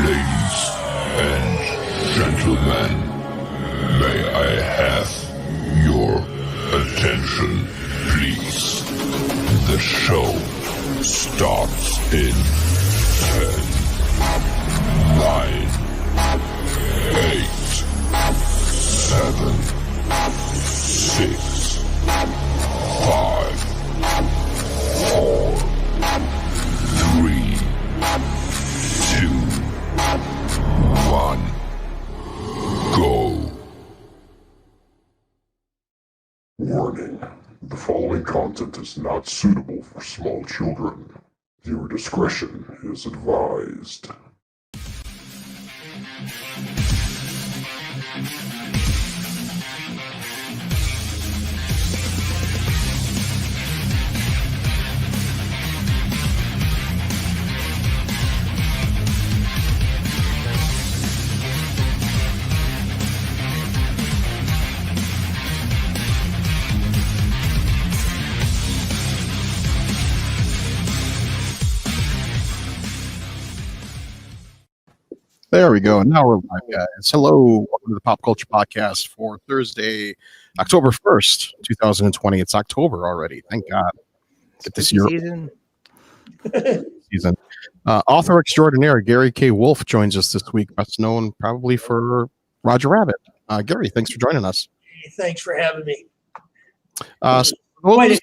Ladies and gentlemen, may I have your attention, please? The show starts in 10, 9, 8, 7, 6, 5, 4, 3, 2, 1, go. Warning. The following content is not suitable for small children. Viewer discretion is advised. There we go. Now we're live, guys. Hello. Welcome to the Pop Culture Podcast for Thursday, October 1st, 2020. It's October already. Thank God. Get this year season. Author extraordinaire Gary K. Wolfe joins us this week, best known probably for Roger Rabbit. Gary, thanks for joining us. Hey, thanks for having me. So Quite an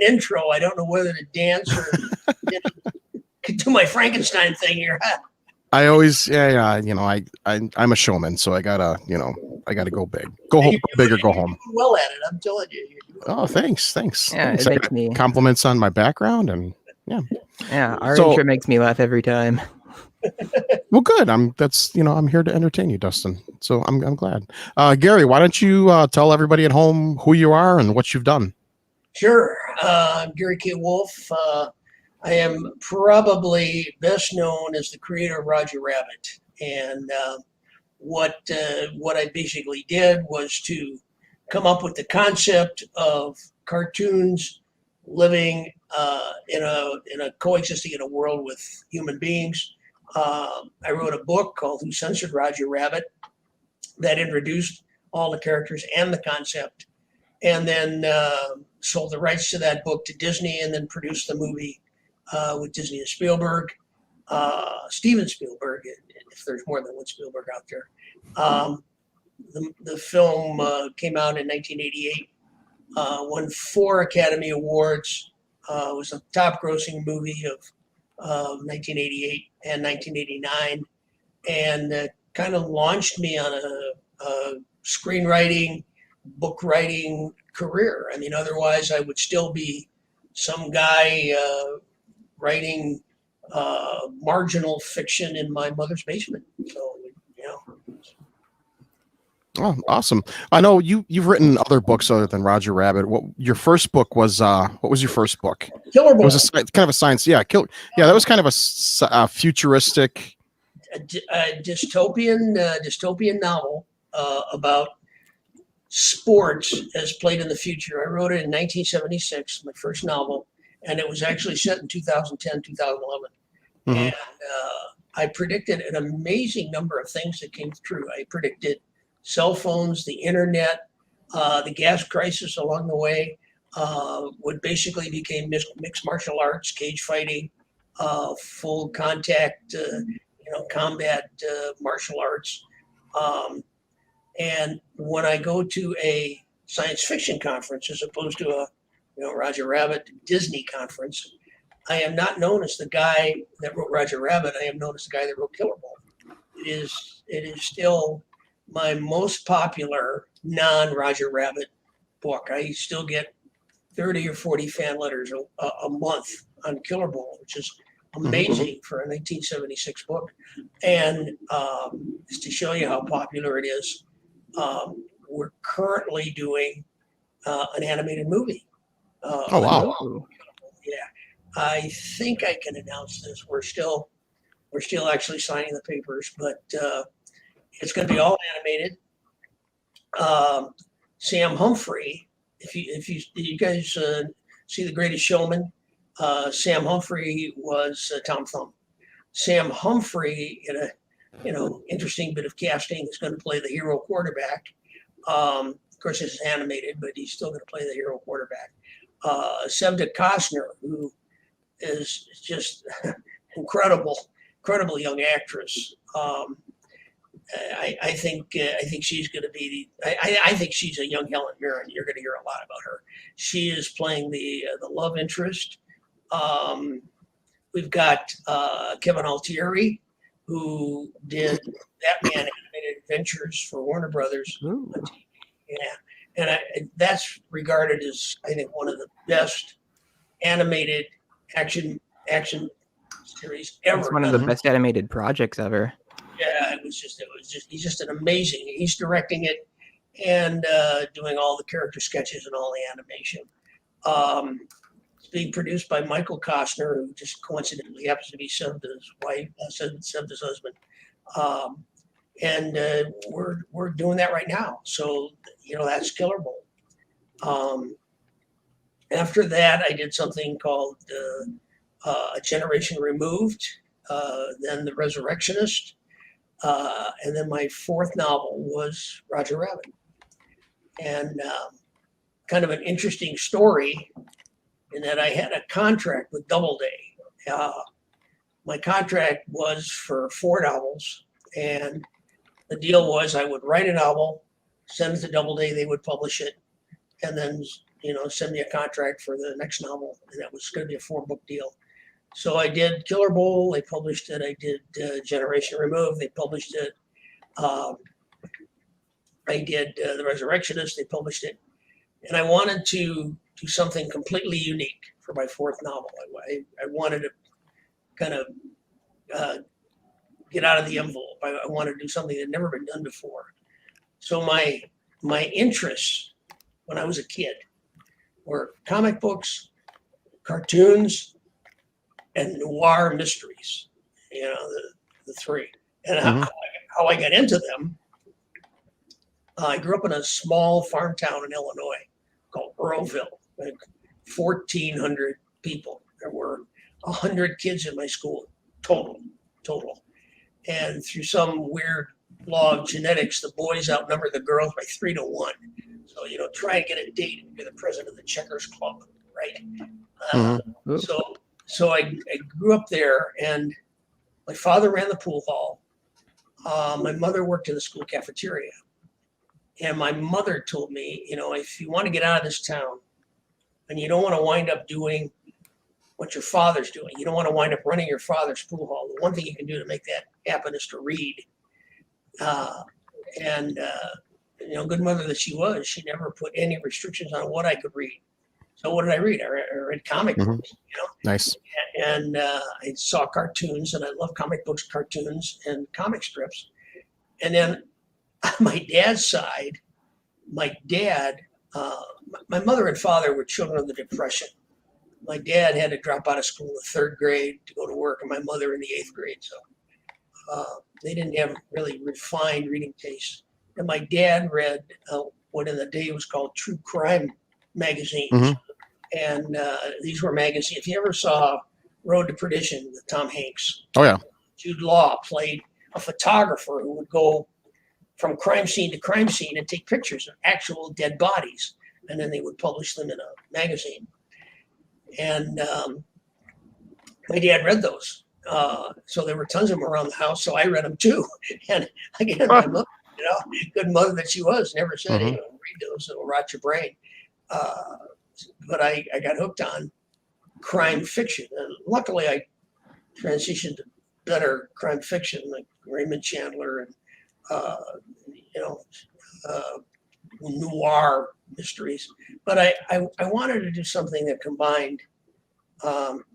intro. I don't know whether to dance or do my Frankenstein thing here. I always, I'm a showman, so I gotta go big. Go home, go big or go home. Well at it, I'm telling you. Oh, thanks. Yeah, Thanks. it makes me Compliments on my background and Our So- intro makes me laugh every time. well, good. I'm here to entertain you, Dustin. So I'm glad. Gary, why don't you tell everybody at home who you are and what you've done? Sure. I'm Gary K. Wolfe. I am probably best known as the creator of Roger Rabbit. And what I basically did was to come up with the concept of cartoons living in a coexisting in a world with human beings. I wrote a book called Who Censored Roger Rabbit that introduced all the characters and the concept, and then sold the rights to that book to Disney, and then produced the movie with Disney and Spielberg, Steven Spielberg, if there's more than one Spielberg out there. The film came out in 1988, won 4 Academy Awards, was a top-grossing movie of 1988 and 1989, and kind of launched me on a screenwriting, book writing career. I mean, otherwise I would still be some guy writing marginal fiction in my mother's basement. So, Oh, awesome. I know you've written other books other than Roger Rabbit. What your first book was? What was your first book? Killer It Boy. was kind of a science. Yeah, that was kind of a futuristic. A dystopian novel about sports as played in the future. I wrote it in 1976, my first novel, and it was actually set in 2010, 2011. Mhm. And I predicted an amazing number of things that came true. I predicted cell phones, the internet, the gas crisis along the way, what basically became mixed martial arts, cage fighting, full contact, combat martial arts. And when I go to a science fiction conference, as opposed to a Roger Rabbit Disney conference, I am not known as the guy that wrote Roger Rabbit. I am known as the guy that wrote Killer Boy. It is still my most popular non-Roger Rabbit book. I still get 30 or 40 fan letters a month on Killer Boy, which is amazing for a 1976 book. And just to show you how popular it is, we're currently doing an animated movie. Oh, wow. Yeah, I think I can announce this. We're still actually signing the papers, but it's going to be all animated. Sam Humphrey, if you guys see The Greatest Showman, Sam Humphrey was Tom Thumb. Sam Humphrey, in interesting bit of casting. Is going to play the hero quarterback. Of course, this is animated, but he's still going to play the hero quarterback. Sevda Costner, who is just incredible young actress. I think she's going to be I think she's a young Helen Mirren. You're going to hear a lot about her. She is playing the love interest. We've got Kevin Altieri, who did Batman animated adventures for Warner Brothers. Ooh. Yeah, and that's regarded as, I think, one of the best animated action series ever. It's one of the best animated projects ever. Yeah, he's just an amazing. He's directing it and doing all the character sketches and all the animation. It's being produced by Michael Costner, who just coincidentally happens to be Sevda's wife, Sevda's husband. And we're doing that right now. So that's Killer Bowl. After that, I did something called A Generation Removed, then The Resurrectionist, and then my fourth novel was Roger Rabbit. And kind of an interesting story in that I had a contract with Doubleday. My contract was for 4 novels, and the deal was I would write a novel, send it to Doubleday, they would publish it, and then send me a contract for the next novel, and that was going to be a 4-book deal. So I did Killer Bowl, they published it. I did Generation Removed, they published it. I did The Resurrectionist, they published it. And I wanted to do something completely unique for my 4th novel. I wanted to kind of get out of the envelope. I wanted to do something that had never been done before. So my interests when I was a kid were comic books, cartoons, and noir mysteries. The 3. And how I got into them. I grew up in a small farm town in Illinois called Earlville, like 1,400 people. There were 100 kids in my school, total. And through some weird law of genetics, the boys outnumbered the girls by 3 to 1. So, try and get a date and you're the president of the checkers club, right? So I grew up there, and my father ran the pool hall. My mother worked in the school cafeteria. And my mother told me, if you want to get out of this town and you don't want to wind up doing what your father's doing, you don't want to wind up running your father's pool hall, the one thing you can do to make that happen is to read. Good mother that she was, she never put any restrictions on what I could read. So what did I read? I read comic books, Nice. And I saw cartoons, and I love comic books, cartoons, and comic strips. And then my dad's side, my mother and father were children of the Depression. My dad had to drop out of school in the 3rd grade to go to work, and my mother in the 8th grade. So they didn't have really refined reading tastes. And my dad read what in the day was called true crime magazines. And these were magazines. If you ever saw Road to Perdition with Tom Hanks. Oh, yeah. Jude Law played a photographer who would go from crime scene to crime scene and take pictures of actual dead bodies. And then they would publish them in a magazine. And my dad read those. So there were tons of them around the house. So I read them too. And again, my mother, good mother that she was, never said, hey, read those, it'll rot your brain. But I got hooked on crime fiction. And luckily, I transitioned to better crime fiction like Raymond Chandler and, noir mysteries. But I wanted to do something that combined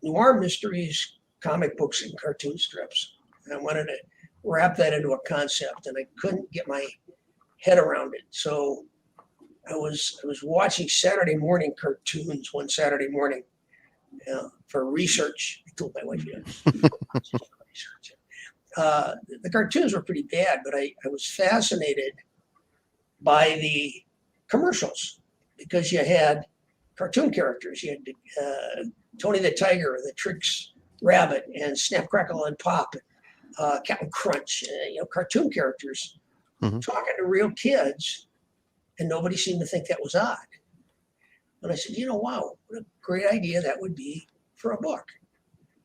noir mysteries, comic books, and cartoon strips. And I wanted to wrap that into a concept, and I couldn't get my head around it. So I was watching Saturday morning cartoons one Saturday morning for research. I told my wife, research. The cartoons were pretty bad, but I was fascinated by the commercials because you had cartoon characters. You had Tony the Tiger, the Trix Rabbit, and Snap, Crackle, and Pop. Captain Crunch, cartoon characters Mhm. talking to real kids, and nobody seemed to think that was odd. And I said, wow, what a great idea that would be for a book.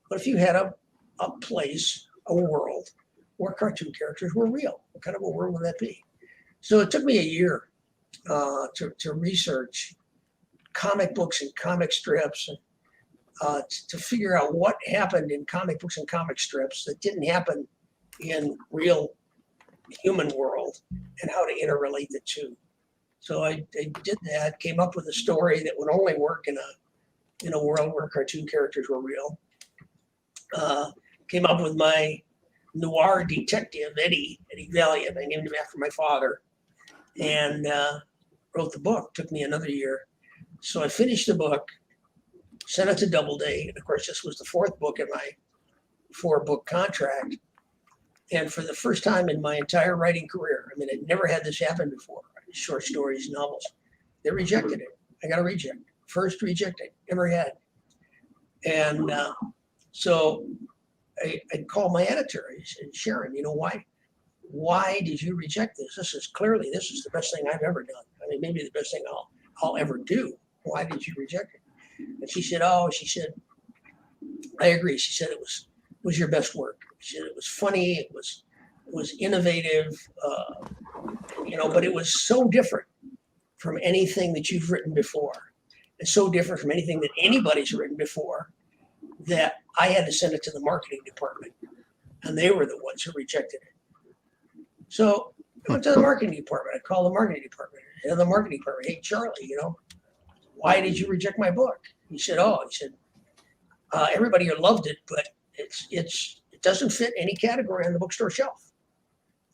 But if you had a place, a world where cartoon characters were real, what kind of a world would that be? So it took me a year to research comic books and comic strips, and to figure out what happened in comic books and comic strips that didn't happen in real human world, and how to interrelate the two. So I did that, came up with a story that would only work in a world where cartoon characters were real. Came up with my noir detective, Eddie Valiant. I named him after my father, and wrote the book. Took me another year. So I finished the book, sent it to Doubleday. And of course, this was the fourth book in my 4-book contract. And for the first time in my entire writing career, I mean, I'd never had this happen before, short stories, novels, they rejected it. I got a reject. First reject I ever had. And so I called my editor. He said, Sharon, why did you reject this? This is the best thing I've ever done. I mean, maybe the best thing I'll ever do. Why did you reject it? And she said, I agree. She said it was your best work. She said it was funny. It was innovative, but it was so different from anything that you've written before. It's so different from anything that anybody's written before that I had to send it to the marketing department, and they were the ones who rejected it. So I went to the marketing department. I called the marketing department. Head of the marketing department, hey, Charlie, why did you reject my book? He said, everybody here loved it, but it doesn't fit any category on the bookstore shelf.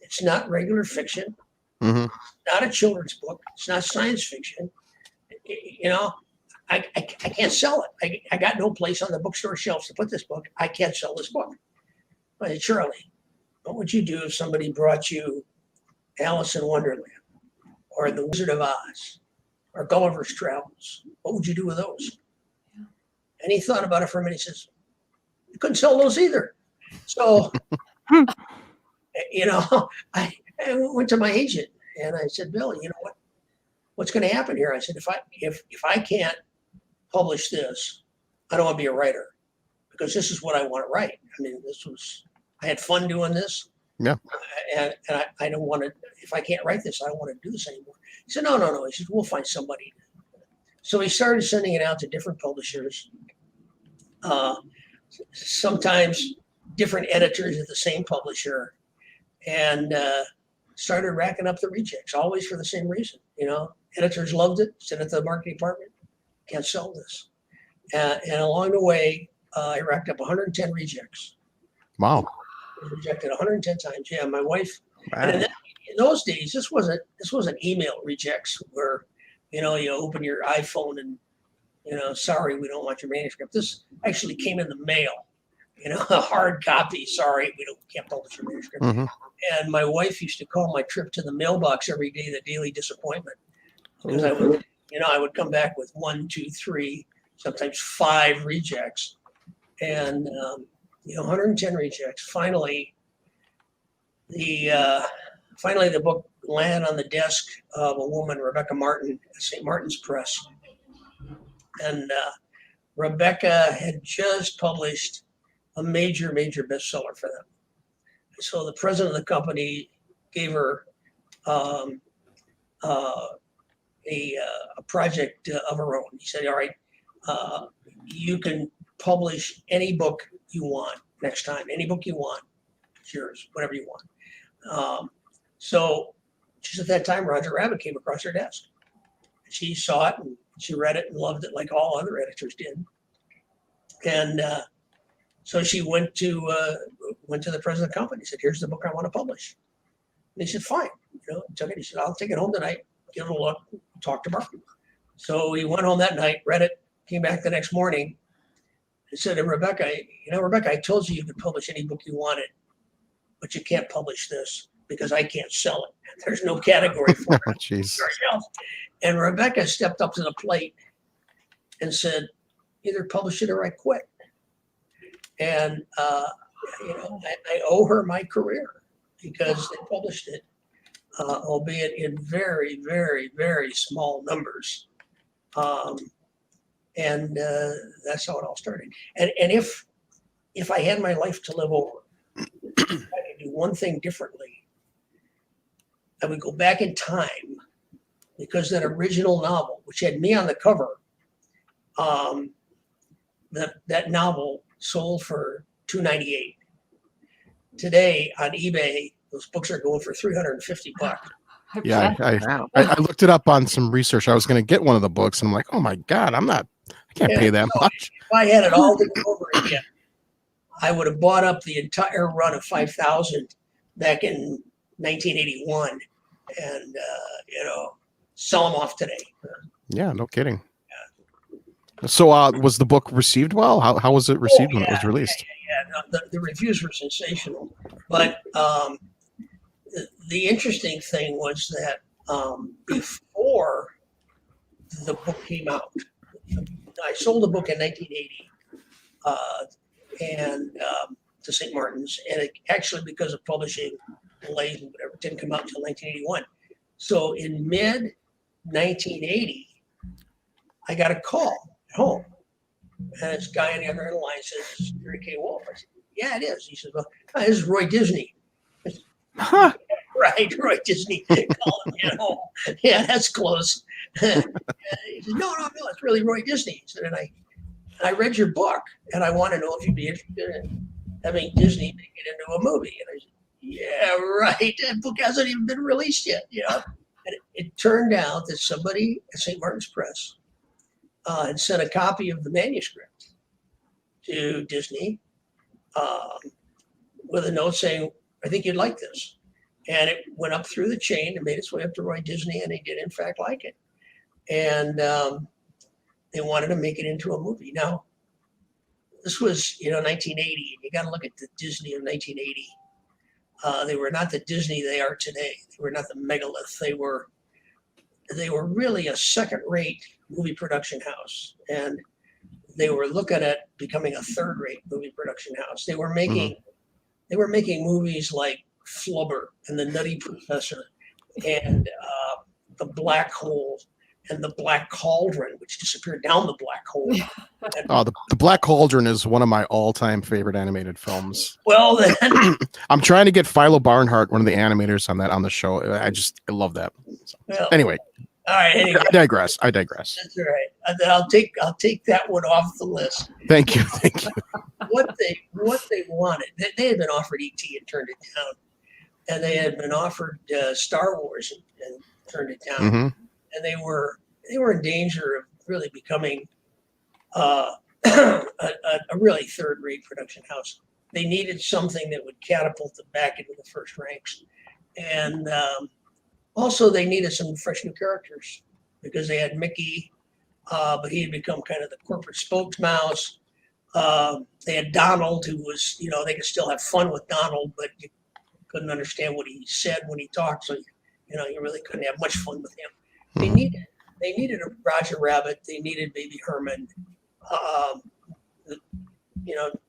It's not regular fiction. Mm-hmm. Not a children's book. It's not science fiction. I can't sell it. I got no place on the bookstore shelves to put this book. I can't sell this book. I said, Charlie, what would you do if somebody brought you Alice in Wonderland or The Wizard of Oz or Gulliver's Travels? What would you do with those? And he thought about it for a minute. He says, you couldn't sell those either. So, I went to my agent and I said, Bill, what's going to happen here? I said, if I can't publish this, I don't want to be a writer, because this is what I want to write. I mean, I had fun doing this. Yeah. And I don't want to, if I can't write this, I don't want to do this anymore. He said, no. He said, we'll find somebody. So he started sending it out to different publishers. Sometimes different editors at the same publisher, and started racking up the rejects, always for the same reason. Editors loved it, sent it to the marketing department, can't sell this. And along the way, I racked up 110 rejects. Wow. Rejected 110 times. Yeah, my wife. Wow. And in those days, this wasn't email rejects where, you open your iPhone and, sorry, we don't want your manuscript. This actually came in the mail, a hard copy. Sorry, can't publish your manuscript. Mm-hmm. And my wife used to call my trip to the mailbox every day the daily disappointment, because I would come back with 1, 2, 3, sometimes 5 rejects, and 110 rejects. Finally, the book landed on the desk of a woman, Rebecca Martin, at St. Martin's Press. And Rebecca had just published a major bestseller for them. So the president of the company gave her a project of her own. He said, all right, you can publish any book you want next time, any book you want. It's yours, whatever you want. So just at that time, Roger Rabbit came across her desk. She saw it and she read it and loved it like all other editors did. And so she went to the president of the company. Said, here's the book I want to publish. And he said, fine. Took it. He said, I'll take it home tonight, give it a look, talk to Mark. So he went home that night, read it, came back the next morning, and said to Rebecca, Rebecca, I told you could publish any book you wanted, but you can't publish this because I can't sell it. There's no category for it. Jeez. And Rebecca stepped up to the plate and said, either publish it or I quit. And I owe her my career because they published it, albeit in very, very, very small numbers. And that's how it all started. And if I had my life to live over, I could do one thing differently. I would go back in time because that original novel, which had me on the cover, that novel sold for $298. Today on eBay, those books are going for $350. Yeah, Wow. I looked it up on some research. I was going to get one of the books, and I'm like, oh my god, I can't pay that much. If I had it all to go over again, I would have bought up the entire run of 5,000 back in 1981, and sell them off today. Yeah, no kidding. So, was the book received well? How was it received when it was released? No, the reviews were sensational, but the interesting thing was that before the book came out, I sold the book in 1980, and to St. Martin's, and it actually, because of publishing delays and whatever, it didn't come out until 1981. So in mid 1980, I got a call at home, and this guy on the other end of the line says, "This is Gary K. Wolf." I said, "Yeah, it is." He said, "Well, this is Roy Disney." I said, Huh. Right, Roy Disney. Yeah, that's close. He said, no, it's really Roy Disney. He said, and I read your book, and I want to know if you'd be interested in having Disney make it into a movie. And I said, yeah, right. That book hasn't even been released yet. And it turned out that somebody at St. Martin's Press had sent a copy of the manuscript to Disney with a note saying, "I think you'd like this." And it went up through the chain and made its way up to Roy Disney, and he did in fact like it. And they wanted to make it into a movie. Now, this was 1980, and you got to look at the Disney of 1980. They were not the Disney they are today. They were not the megalith. They were really a second-rate movie production house, and they were looking at becoming a third-rate movie production house. They were making movies like Flubber and the Nutty Professor and the Black Hole and the Black Cauldron, which disappeared down the black hole. Oh, the Black Cauldron is one of my all-time favorite animated films. Well, then I'm trying to get Philo Barnhart, one of the animators on the show. I love that. So, anyway, all right. Anyway, I digress. That's all right. I'll take that one off the list. Thank you. What they wanted, they had been offered E.T. and turned it down, and they had been offered Star Wars and turned it down, Mm-hmm. and they were in danger of really becoming a really third-rate production house. They needed something that would catapult them back into the first ranks, and also they needed some fresh new characters because they had Mickey, but he had become kind of the corporate spokesmouse. They had Donald, who was, they could still have fun with Donald, but you couldn't understand what he said when he talked, so you really couldn't have much fun with him. Mm-hmm. They needed a Roger Rabbit. They needed Baby Herman.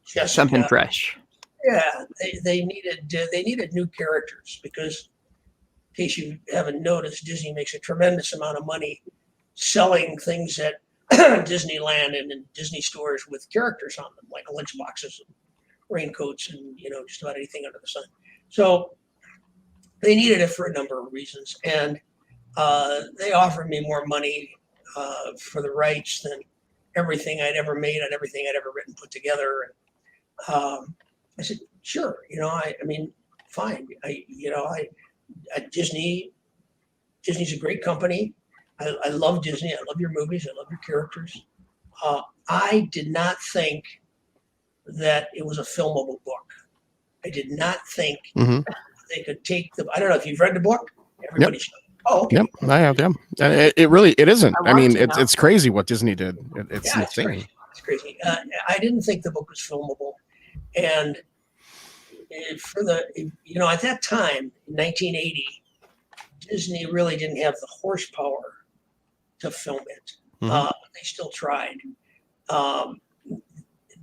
Just Something fresh. Yeah, they needed new characters because, in case you haven't noticed, Disney makes a tremendous amount of money selling things at Disneyland and in Disney stores with characters on them, like lunchboxes and raincoats and just about anything under the sun. So they needed it for a number of reasons, and they offered me more money for the rights than everything I'd ever made and everything I'd ever written put together. And I said, sure, I mean, fine. Disney's a great company. I love Disney. I love your movies. I love your characters. I did not think that it was a filmable book. I did not think they could take the. I don't know if you've read the book. Everybody should. Oh, okay. Yep, I have. Yeah, and it isn't. I mean, it's crazy what Disney did. It's insane. It's crazy. I didn't think the book was filmable, and at that time, in 1980, Disney really didn't have the horsepower to film it. They still tried.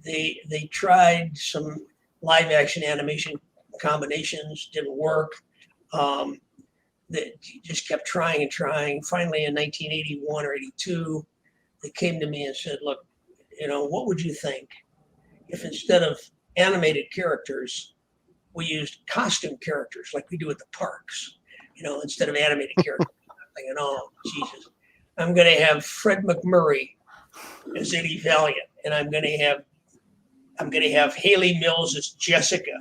They tried some live action animation combinations didn't work. That just kept trying and trying. Finally, in 1981 or 82, they came to me and said, "Look, what would you think if instead of animated characters, we used costume characters like we do at the parks? Instead of animated characters." I'm thinking, "Oh, Jesus, I'm going to have Fred McMurray as Eddie Valiant, and I'm going to have Haley Mills as Jessica,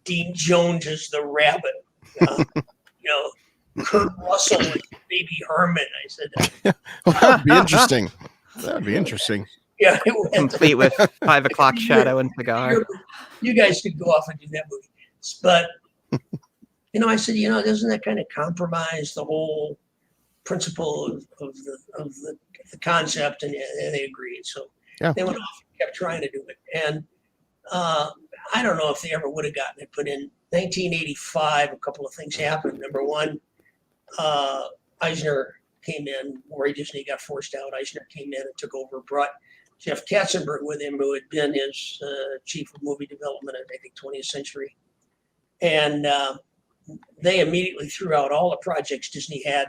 Dean Jones as the Rabbit, Kurt Russell as Baby Herman." I said, Well, that'd be interesting. That'd be interesting. "Yeah, Complete with 5 o'clock shadow and cigar. You guys could go off and do that movie." But I said, doesn't that kind of compromise the whole principle of the concept? And they agreed. So they went off and kept trying to do it. And I don't know if they ever would have gotten it, but in 1985, a couple of things happened. Number one, Eisner came in. Roy Disney got forced out. Eisner came in and took over, brought Jeff Katzenberg with him, who had been his chief of movie development at, I think, 20th Century. And they immediately threw out all the projects Disney had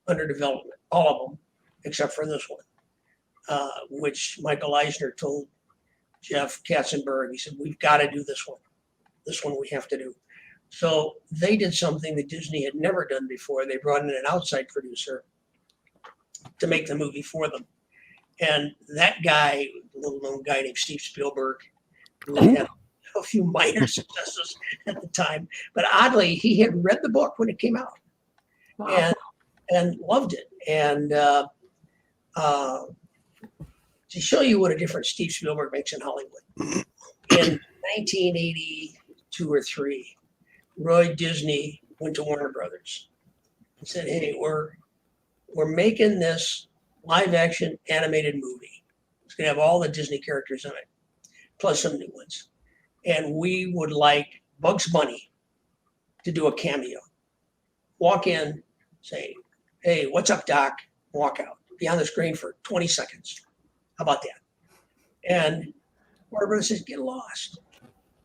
under development, all of them, except for this one, which Michael Eisner told Jeff Katzenberg. He said, "We've got to do this one. This one we have to do." So they did something that Disney had never done before. They brought in an outside producer to make the movie for them. And that guy, a little known guy named Steve Spielberg, who had a few minor successes at the time, but oddly, he had read the book when it came out. Wow. And loved it. And to show you what a difference Steve Spielberg makes in Hollywood, in 1982 or 3, Roy Disney went to Warner Brothers and said, "Hey, we're making this live action animated movie. It's going to have all the Disney characters in it, plus some new ones. And we would like Bugs Bunny to do a cameo. Walk in, say, 'Hey, what's up, Doc?' Walk out. Be on the screen for 20 seconds. How about that?" And Warner Brothers says, "Get lost.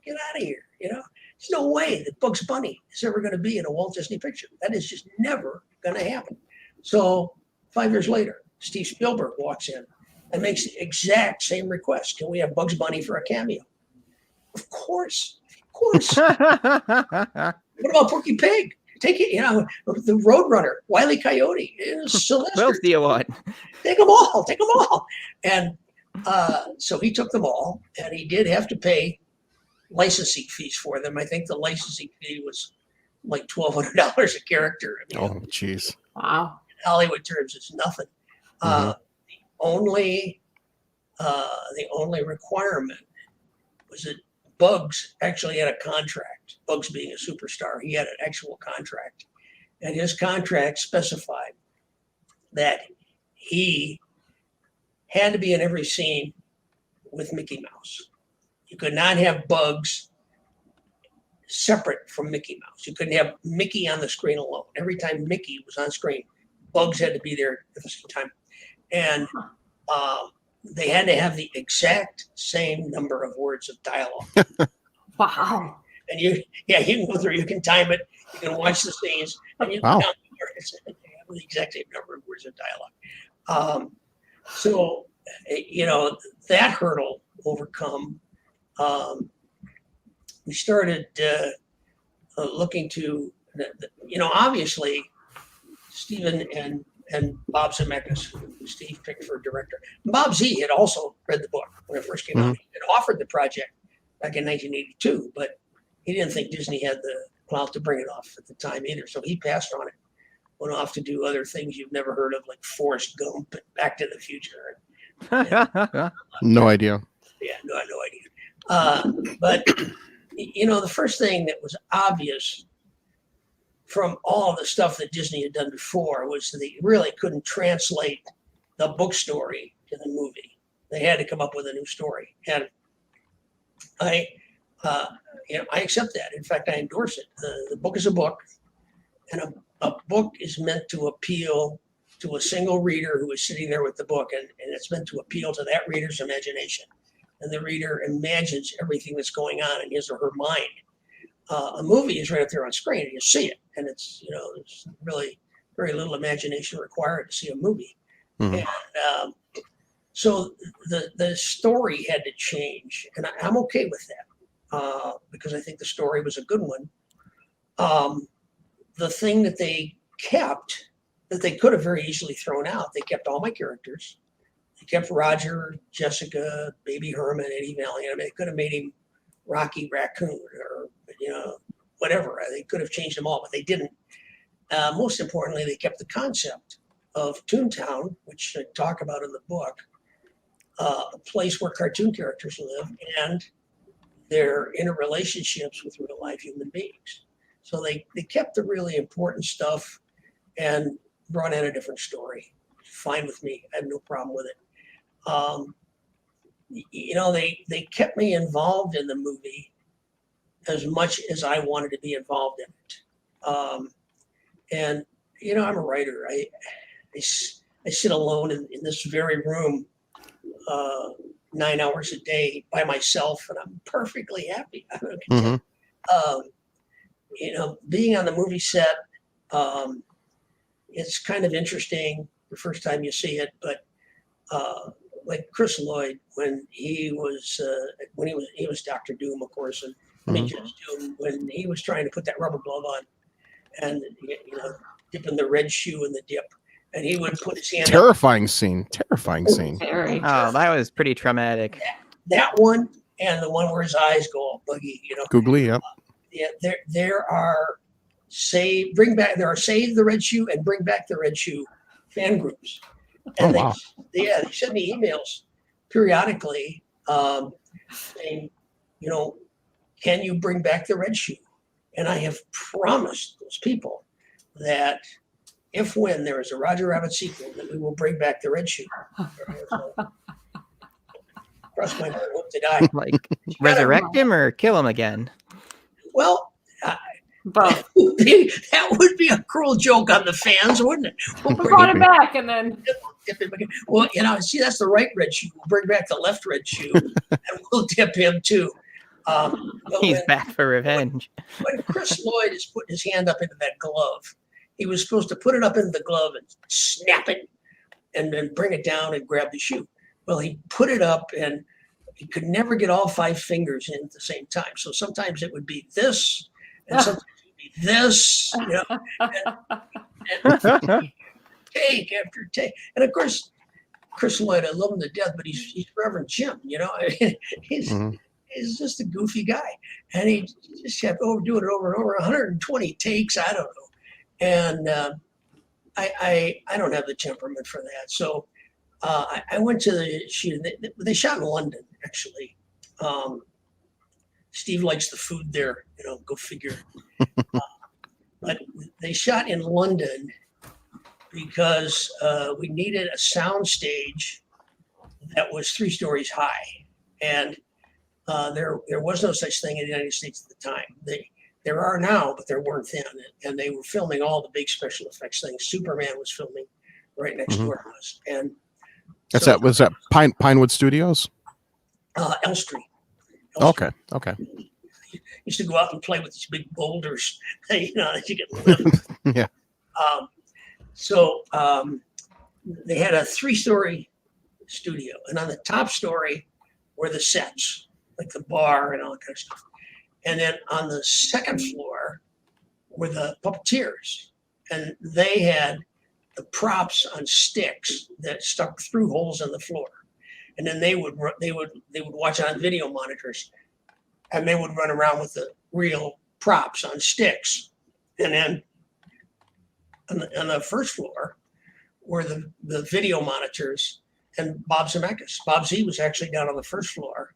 Get out of here." There's no way that Bugs Bunny is ever going to be in a Walt Disney picture. That is just never going to happen. So 5 years later, Steve Spielberg walks in and makes the exact same request. "Can we have Bugs Bunny for a cameo?" Of course. What about Porky Pig? Take it, the Roadrunner, Wile E. Coyote, Sylvester. What else do you want? Take them all. And so he took them all, and he did have to pay licensing fees for them. I think the licensing fee was like $1,200 a character. Oh, jeez. Wow. In Hollywood terms, it's nothing. The only requirement was that Bugs actually had a contract. Bugs being a superstar, he had an actual contract, and his contract specified that he had to be in every scene with Mickey Mouse. You could not have Bugs separate from Mickey Mouse. You couldn't have Mickey on the screen alone. Every time Mickey was on screen, Bugs had to be there at the same time. And they had to have the exact same number of words of dialogue. Wow. And you can go through, you can time it, you can watch the scenes, and you can count the words. They have the exact same number of words of dialogue. So, that hurdle overcome, we started looking to, obviously, Stephen and Bob Zemeckis, who Steve picked for director. Bob Z had also read the book when it first came out. He had offered the project back in 1982, but he didn't think Disney had the clout to bring it off at the time either. So he passed on it, went off to do other things you've never heard of, like Forrest Gump and Back to the Future. No idea. Yeah, no idea. But, the first thing that was obvious from all the stuff that Disney had done before was that they really couldn't translate the book story to the movie. They had to come up with a new story. And I accept that. In fact, I endorse it. The book is a book, and a book is meant to appeal to a single reader who is sitting there with the book, and it's meant to appeal to that reader's imagination. and the reader imagines everything that's going on in his or her mind. A movie is right up there on screen, and you see it, and it's there's really very little imagination required to see a movie. Mhm. And so the story had to change, and I'm okay with that because I think the story was a good one. The thing that they kept, that they could have very easily thrown out, they kept all my characters. They kept Roger, Jessica, Baby Herman, Eddie Valiant. I mean, they could have made him Rocky Raccoon or whatever. They could have changed them all, but they didn't. Most importantly, they kept the concept of Toontown, which I talk about in the book, a place where cartoon characters live and they're interrelationships with real life human beings. So they kept the really important stuff and brought in a different story. Fine with me. I have no problem with it. They kept me involved in the movie as much as I wanted to be involved in it. And I'm a writer. I sit alone in this very room 9 hours a day by myself, and I'm perfectly happy. I'm content. Being on the movie set, it's kind of interesting the first time you see it, but like Chris Lloyd, when he was Dr. Doom, of course, and Judge Doom, when he was trying to put that rubber glove on and dipping the red shoe in the dip, and he would put his hand Terrifying scene. Very. Oh, that was pretty traumatic. That one and the one where his eyes go all buggy, Googly, yep. There are Save the Red Shoe and Bring Back the Red Shoe fan groups. And wow. they send me emails periodically saying, can you bring back the Red Shoe? And I have promised those people that when there is a Roger Rabbit sequel, that we will bring back the Red Shoe. Cross my heart, hope to die. Like resurrect him or kill him again? Well, Both. that would be a cruel joke on the fans, wouldn't it? We brought him back, and then well, see, that's the right Red Shoe. We'll bring back the left Red Shoe, and we'll dip him too. He's back for revenge. When Chris Lloyd is putting his hand up into that glove, he was supposed to put it up into the glove and snap it, and then bring it down and grab the shoe. Well, he put it up, and he could never get all 5 fingers in at the same time. So sometimes it would be this, and sometimes it would be this, and take after take. And of course, Chris Lloyd, I love him to death, but he's Reverend Jim. He's just a goofy guy, and he just kept doing it over and over, 120 takes. I don't know, and I don't have the temperament for that. So I went to the shoot. They shot in London, actually. Steve likes the food there, go figure. But they shot in London because we needed a sound stage that was 3 stories high, and there was no such thing in the United States at the time. There are now, but there weren't then, and they were filming all the big special effects things. Superman was filming right next door to us, and was that Pinewood Studios? Elstree. Okay. Used to go out and play with these big boulders, that you get lift. Yeah. So they had a 3-story studio, and on the top story were the sets, like the bar and all that kind of stuff. And then on the second floor were the puppeteers, and they had the props on sticks that stuck through holes in the floor. And then they would watch on video monitors, and they would run around with the real props on sticks. And then on the first floor were the video monitors and Bob Zemeckis. Bob Z was actually down on the first floor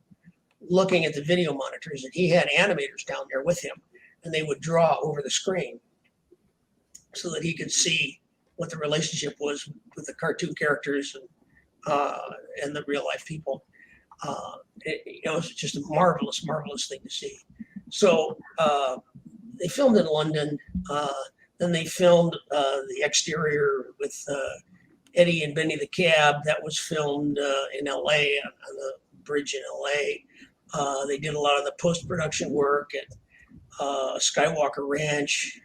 looking at the video monitors, and he had animators down there with him, and they would draw over the screen so that he could see what the relationship was with the cartoon characters and the real life people. It was just a marvelous thing to see. So they filmed in London. Then they filmed the exterior with Eddie and Benny the Cab. That was filmed in LA on the bridge in LA. They did a lot of the post-production work at Skywalker Ranch.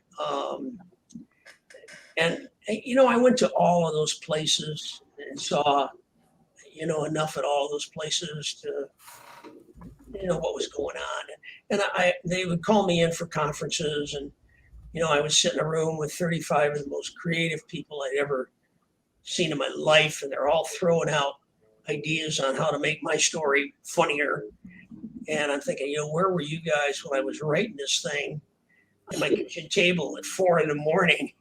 And, I went to all of those places and saw, enough at all those places to, what was going on. And they would call me in for conferences, and, I would sit in a room with 35 of the most creative people I'd ever seen in my life, and they're all throwing out ideas on how to make my story funnier. And I'm thinking, where were you guys when I was writing this thing at my kitchen table at 4 a.m?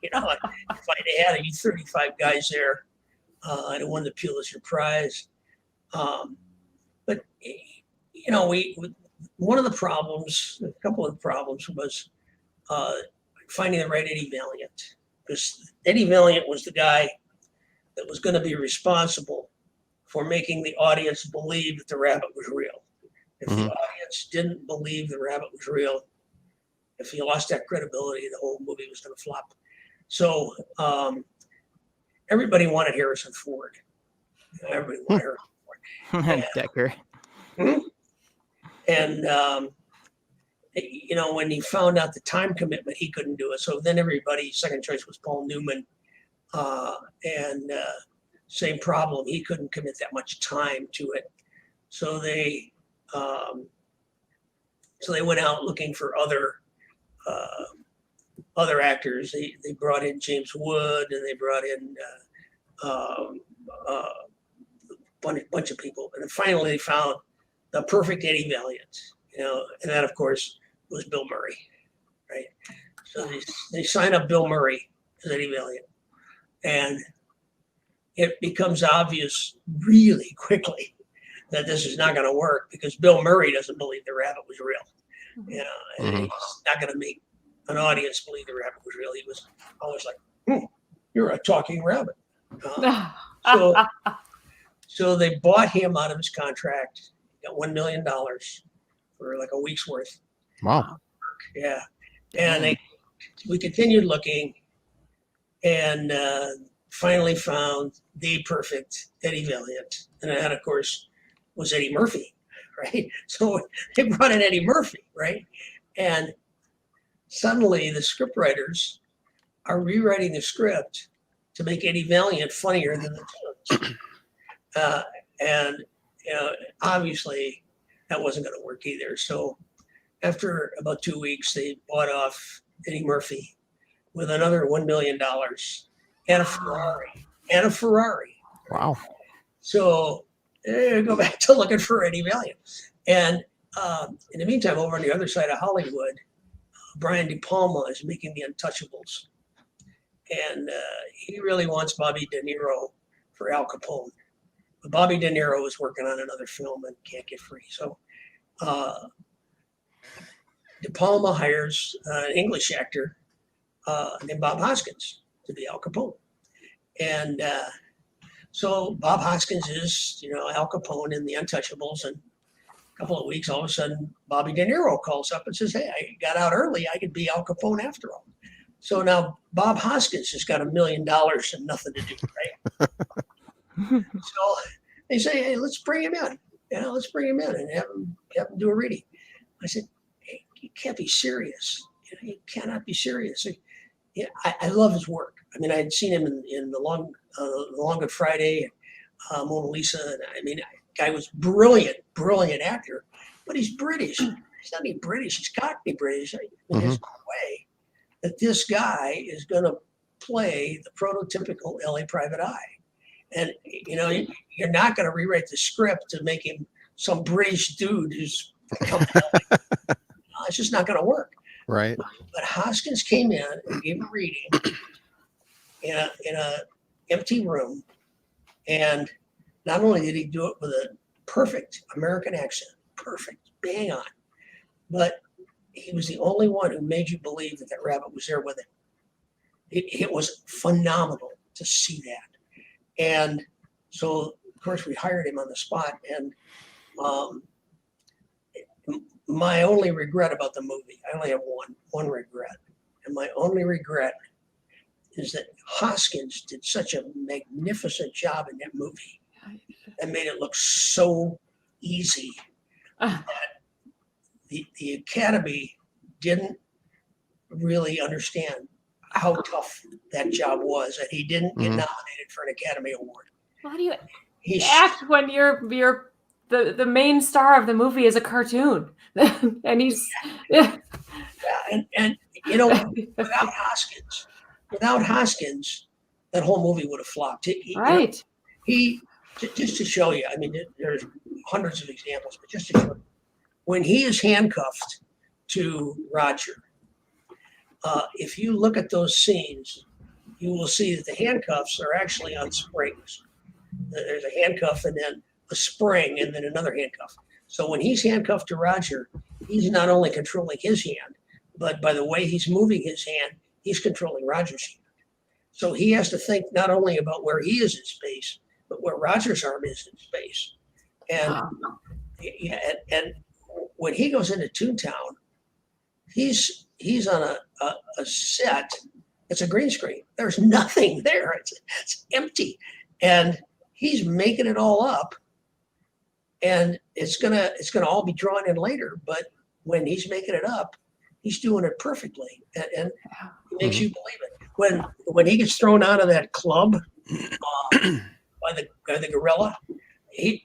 If I'd had you 35 guys there, I'd have won the Pulitzer Prize. But one of the problems, a couple of the problems was finding the right Eddie Valiant, because Eddie Valiant was the guy that was going to be responsible for making the audience believe that the rabbit was real. If the audience didn't believe the rabbit was real, if he lost that credibility, the whole movie was going to flop. So everybody wanted Harrison Ford. Everybody wanted Harrison Ford. Decker. And when he found out the time commitment, he couldn't do it. So then everybody's second choice was Paul Newman. And same problem, he couldn't commit that much time to it. So they went out looking for other actors. They brought in James Wood, and they brought in a bunch of people. And then finally they found the perfect Eddie Valiant, and that of course was Bill Murray, right? So they sign up Bill Murray as Eddie Valiant, and it becomes obvious really quickly that this is not going to work, because Bill Murray doesn't believe the rabbit was real, and he's not going to make an audience believe the rabbit was real. He was always like, "You're a talking rabbit." So they bought him out of his contract. Got $1 million for like a week's worth. Wow. Yeah. And we continued looking, and finally found the perfect Eddie Valiant. And that, of course, was Eddie Murphy, right? So they brought in Eddie Murphy, right? And suddenly the scriptwriters are rewriting the script to make Eddie Valiant funnier than the Toons. And obviously that wasn't going to work either. So after about 2 weeks, they bought off Eddie Murphy with another $1 million and a Ferrari. Wow. So go back to looking for Eddie Valiant. And in the meantime, over on the other side of Hollywood, Brian De Palma is making The Untouchables. And he really wants Bobby De Niro for Al Capone. But Bobby De Niro is working on another film and can't get free. So De Palma hires an English actor named Bob Hoskins to be Al Capone. And so Bob Hoskins is, Al Capone in The Untouchables. And a couple of weeks, all of a sudden, Bobby De Niro calls up and says, "Hey, I got out early. I could be Al Capone after all." So now Bob Hoskins has got $1 million and nothing to do, right? So they say, "Hey, let's bring him in. Let's bring him in and have him do a reading." I said, "Hey, you can't be serious. You cannot be serious." I love his work. I mean, I had seen him in the Long Good Friday, Mona Lisa. And I mean, the guy was brilliant actor, but he's British. He's not even British. He's Cockney British. There's no way that this guy is going to play the prototypical LA private eye. And, you're not going to rewrite the script to make him some British dude who's come to LA. It's just not going to work. Right. But Hoskins came in and gave a reading in a empty room. And not only did he do it with a perfect American accent, perfect, bang on, but he was the only one who made you believe that rabbit was there with him. It was phenomenal to see that. And so, of course, we hired him on the spot. And my only regret about the movie, I only have one regret. And my only regret is that Hoskins did such a magnificent job in that movie and made it look so easy Ah. that the Academy didn't really understand how tough that job was, and he didn't get nominated for an Academy Award. How do you He's act when you're the main star of the movie is a cartoon, and he's yeah, and you know, without Hoskins, that whole movie would have flopped. right. Just to show you, I mean, there's hundreds of examples, but just to show you, when he is handcuffed to Roger, if you look at those scenes, you will see that the handcuffs are actually on springs. There's a handcuff and then a spring and then another handcuff. So when he's handcuffed to Roger, he's not only controlling his hand, but by the way he's moving his hand, he's controlling Roger's hand. So he has to think not only about where he is in space, but where Roger's arm is in space. And and when he goes into Toontown, he's on a set. It's a green screen. There's nothing there. It's empty, and he's making it all up. And it's gonna all be drawn in later. But when he's making it up, he's doing it perfectly, and it makes you believe it. When he gets thrown out of that club by the gorilla, he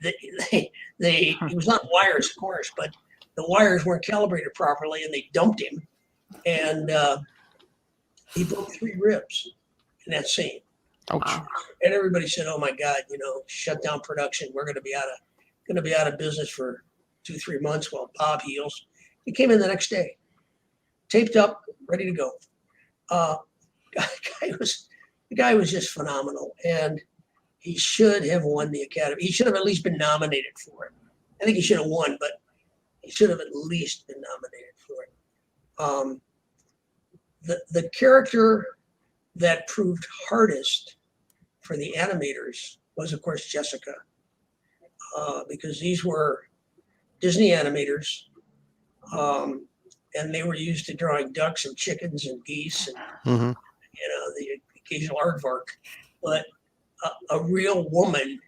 was on wires, of course, but the wires weren't calibrated properly, and they dumped him, and he broke 3 ribs in that scene. Ouch. And everybody said, "Oh my God, shut down production. We're going to be out of business for 2-3 months while Bob heals." He came in the next day, taped up, ready to go. The guy was just phenomenal, and he should have won the Academy. He should have at least been nominated for it. I think he should have won, but he should have at least been nominated for it. The character that proved hardest for the animators was, of course, Jessica, because these were Disney animators, and they were used to drawing ducks and chickens and geese and the occasional aardvark. But a real woman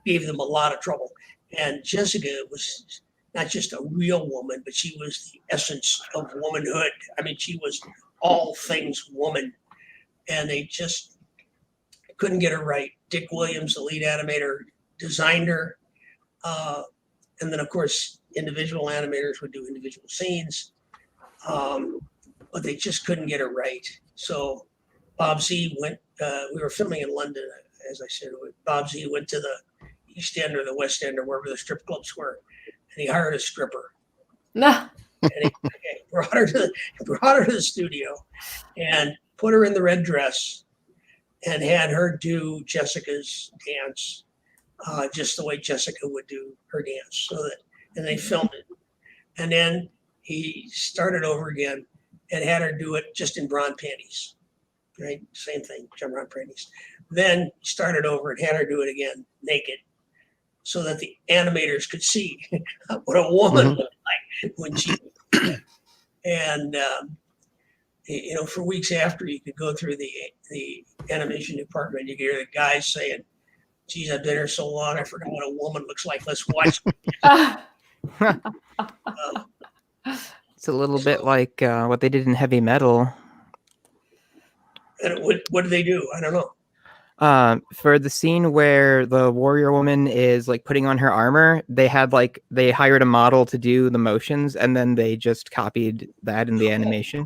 gave them a lot of trouble. And Jessica was not just a real woman, but she was the essence of womanhood. I mean, she was all things woman, and they just couldn't get her right. Dick Williams, the lead animator, designed her. And then, of course, individual animators would do individual scenes, but they just couldn't get her right. So Bob Z went, we were filming in London, as I said. Bob Z went to the East End or the West End or wherever the strip clubs were, and he hired a stripper. No. And he brought her to the studio and put her in the red dress and had her do Jessica's dance, just the way Jessica would do her dance. And they filmed it. And then he started over again and had her do it just in bra panties. Right? Same thing, bra panties. Then started over and had her do it again naked, so that the animators could see what a woman looked like when she. And for weeks after, you could go through the animation department. You could hear the guys saying, "Geez, I've been here so long, I forgot what a woman looks like. Let's watch." It's a little bit like what they did in Heavy Metal. And what did they do? I don't know. For the scene where the warrior woman is like putting on her armor, they hired a model to do the motions, and then they just copied that in the animation.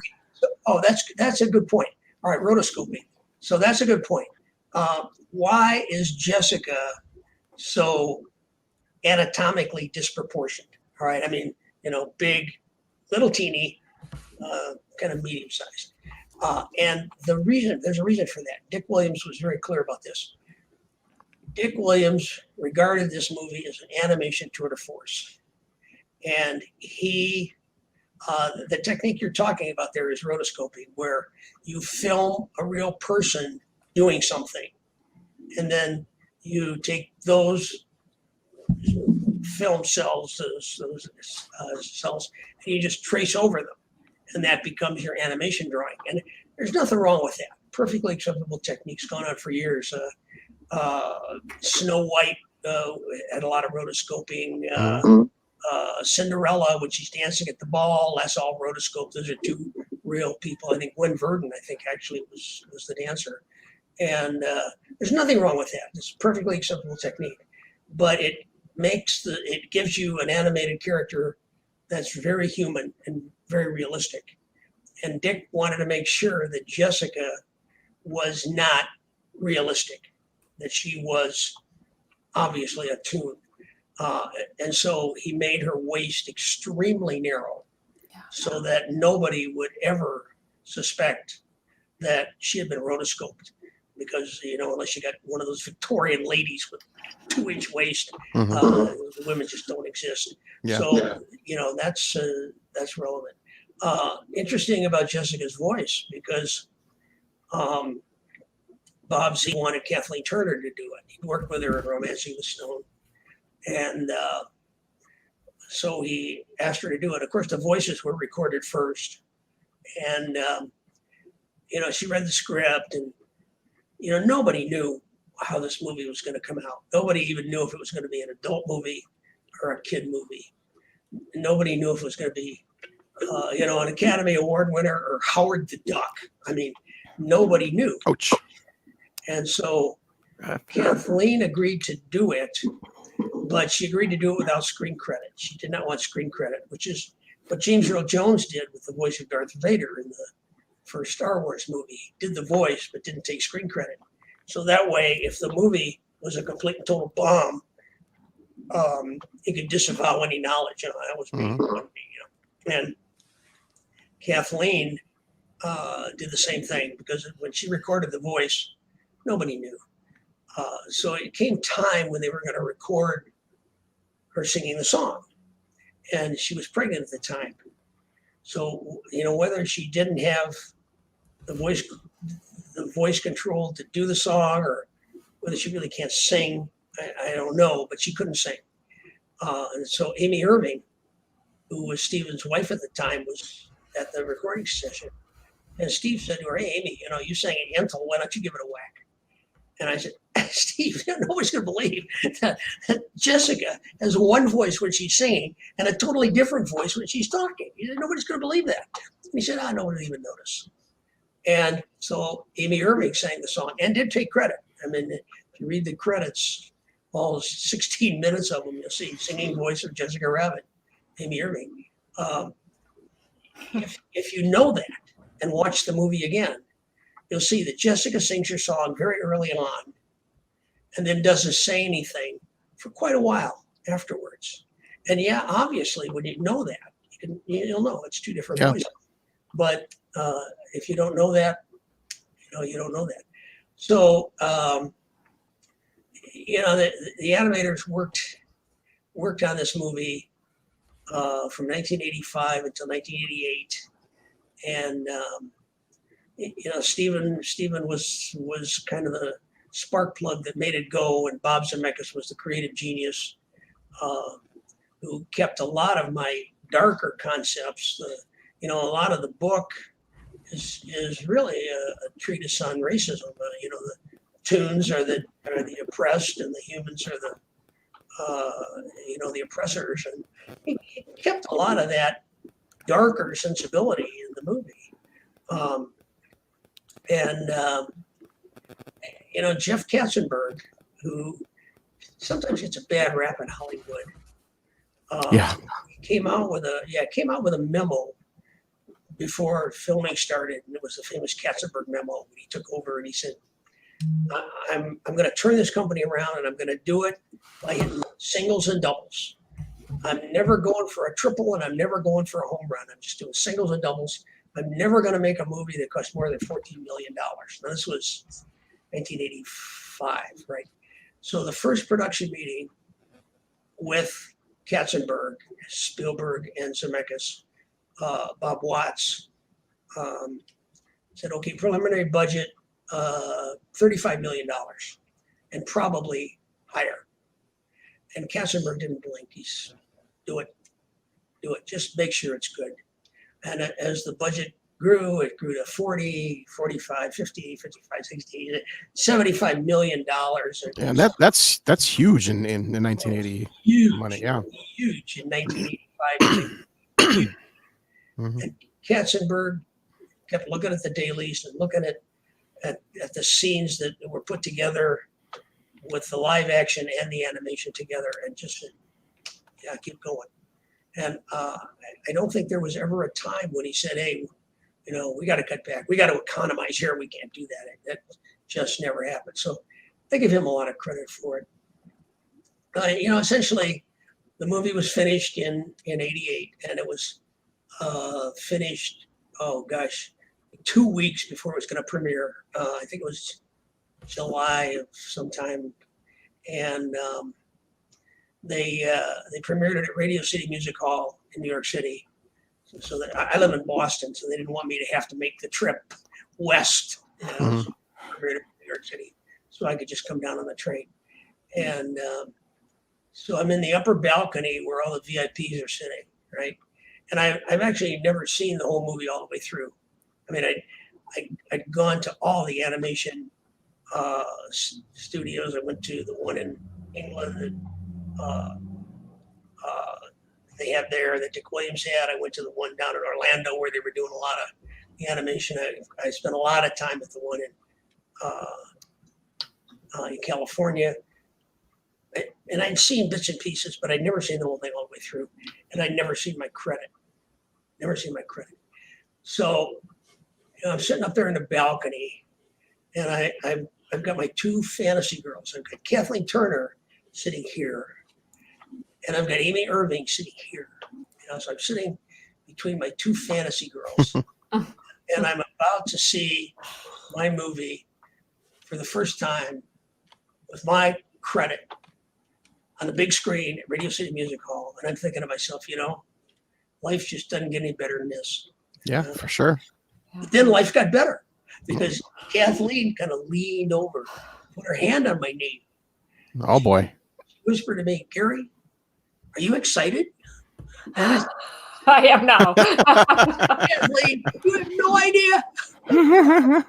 That's a good point. All right, rotoscoping. So that's a good point. Why is Jessica so anatomically disproportioned? All right, I mean, big, little teeny, kind of medium sized. And there's a reason for that. Dick Williams was very clear about this. Dick Williams regarded this movie as an animation tour de force. And the technique you're talking about there is rotoscoping, where you film a real person doing something. And then you take those film cells, those cells, and you just trace over them. And that becomes your animation drawing. And there's nothing wrong with that. Perfectly acceptable techniques gone on for years. Snow White had a lot of rotoscoping. Mhm. Cinderella, when she's dancing at the ball, that's all rotoscope. Those are two real people. I think Gwen Verdon, I think, actually was the dancer. And there's nothing wrong with that. It's a perfectly acceptable technique. But it gives you an animated character that's very human and very realistic. And Dick wanted to make sure that Jessica was not realistic, that she was obviously a toon. And so he made her waist extremely narrow so that nobody would ever suspect that she had been rotoscoped. Because, unless you got one of those Victorian ladies with 2-inch waist, the women just don't exist. Yeah. So, that's relevant. Interesting about Jessica's voice, because Bob Z wanted Kathleen Turner to do it. He worked with her in Romancing the Stone. And so he asked her to do it. Of course, the voices were recorded first. And, she read the script, and, nobody knew how this movie was going to come out. Nobody even knew if it was going to be an adult movie or a kid movie. Nobody knew if it was going to be, an Academy Award winner or Howard the Duck. I mean, nobody knew. Ouch. And so Kathleen agreed to do it, but she agreed to do it without screen credit. She did not want screen credit, which is what James Earl Jones did with the voice of Darth Vader in the first Star Wars movie. He did the voice, but didn't take screen credit. So that way, if the movie was a complete and total bomb, he could disavow any knowledge. That was me. And Kathleen did the same thing, because when she recorded the voice, nobody knew. So it came time when they were going to record her singing the song, and she was pregnant at the time. So, whether she didn't have the voice control to do the song, or whether she really can't sing, I don't know, but she couldn't sing. And so Amy Irving, who was Stephen's wife at the time, was at the recording session. And Steve said to her, "Hey, Amy, you sang at Yentl, why don't you give it a whack?" And I said, "Steve, nobody's going to believe that Jessica has one voice when she's singing and a totally different voice when she's talking. He said, nobody's going to believe that." And he said, no one will even notice. And so Amy Irving sang the song and did take credit. I mean, if you read the credits, all 16 minutes of them, you'll see singing voice of Jessica Rabbit, Amy Irving. If you know that and watch the movie again, you'll see that Jessica sings her song very early on and then doesn't say anything for quite a while afterwards. And yeah, obviously, when you know that, you'll know it's two different voices. But if you don't know that, you don't know that. So, the animators worked on this movie from 1985 until 1988. And, Stephen was kind of the spark plug that made it go, and Bob Zemeckis was the creative genius who kept a lot of my darker concepts. A lot of the book is really a treatise on racism. The toons are the oppressed, and the humans are the oppressors, and he kept a lot of that darker sensibility in the movie. Jeff Katzenberg, who sometimes gets a bad rap in Hollywood, came out with a memo before filming started, and it was the famous Katzenberg memo when he took over, and he said, I'm going to turn this company around, and I'm going to do it by hitting singles and doubles. I'm never going for a triple, and I'm never going for a home run. I'm just doing singles and doubles. I'm never going to make a movie that costs more than $14 million. Now, this was 1985, right? So the first production meeting with Katzenberg, Spielberg, and Zemeckis, Bob Watts, said, okay, preliminary budget, $35 million, and probably higher. And Katzenberg didn't blink. He's, do it. Just make sure it's good. And as the budget It grew to 40, 45, 50, 55, 60, $75 million. And that's huge in 1980 huge, money. Yeah. huge in 1985. Huge. Mhm. And Katzenberg kept looking at the dailies and looking at the scenes that were put together with the live action and the animation together, and just said, yeah, keep going. And I don't think there was ever a time when he said, hey, we got to cut back. We got to economize here. We can't do that. That just never happened. So I give him a lot of credit for it. Essentially, the movie was finished in 88, and it was finished, 2 weeks before it was going to premiere. I think it was July of sometime. And they premiered it at Radio City Music Hall in New York City. So that I live in Boston, so they didn't want me to have to make the trip west. So premiered it in New York City, so I could just come down on the train. And so I'm in the upper balcony where all the VIPs are sitting, right? And I've actually never seen the whole movie all the way through. I mean, I'd gone to all the animation studios. I went to the one in England that they had there, that Dick Williams had. I went to the one down in Orlando where they were doing a lot of the animation. I spent a lot of time at the one in California. And I'd seen bits and pieces, but I'd never seen the whole thing all the way through. And I'd never seen my credit. So I'm sitting up there in the balcony, and I've got my two fantasy girls. I've got Kathleen Turner sitting here, and I've got Amy Irving sitting here. So I'm sitting between my two fantasy girls, and I'm about to see my movie for the first time with my credit on the big screen at Radio City Music Hall. And I'm thinking to myself, life just doesn't get any better than this. Yeah, for sure. But then life got better because Kathleen kind of leaned over, put her hand on my knee. Oh boy. She whispered to me, Gary, are you excited? And I am now. Kathleen, you have no idea.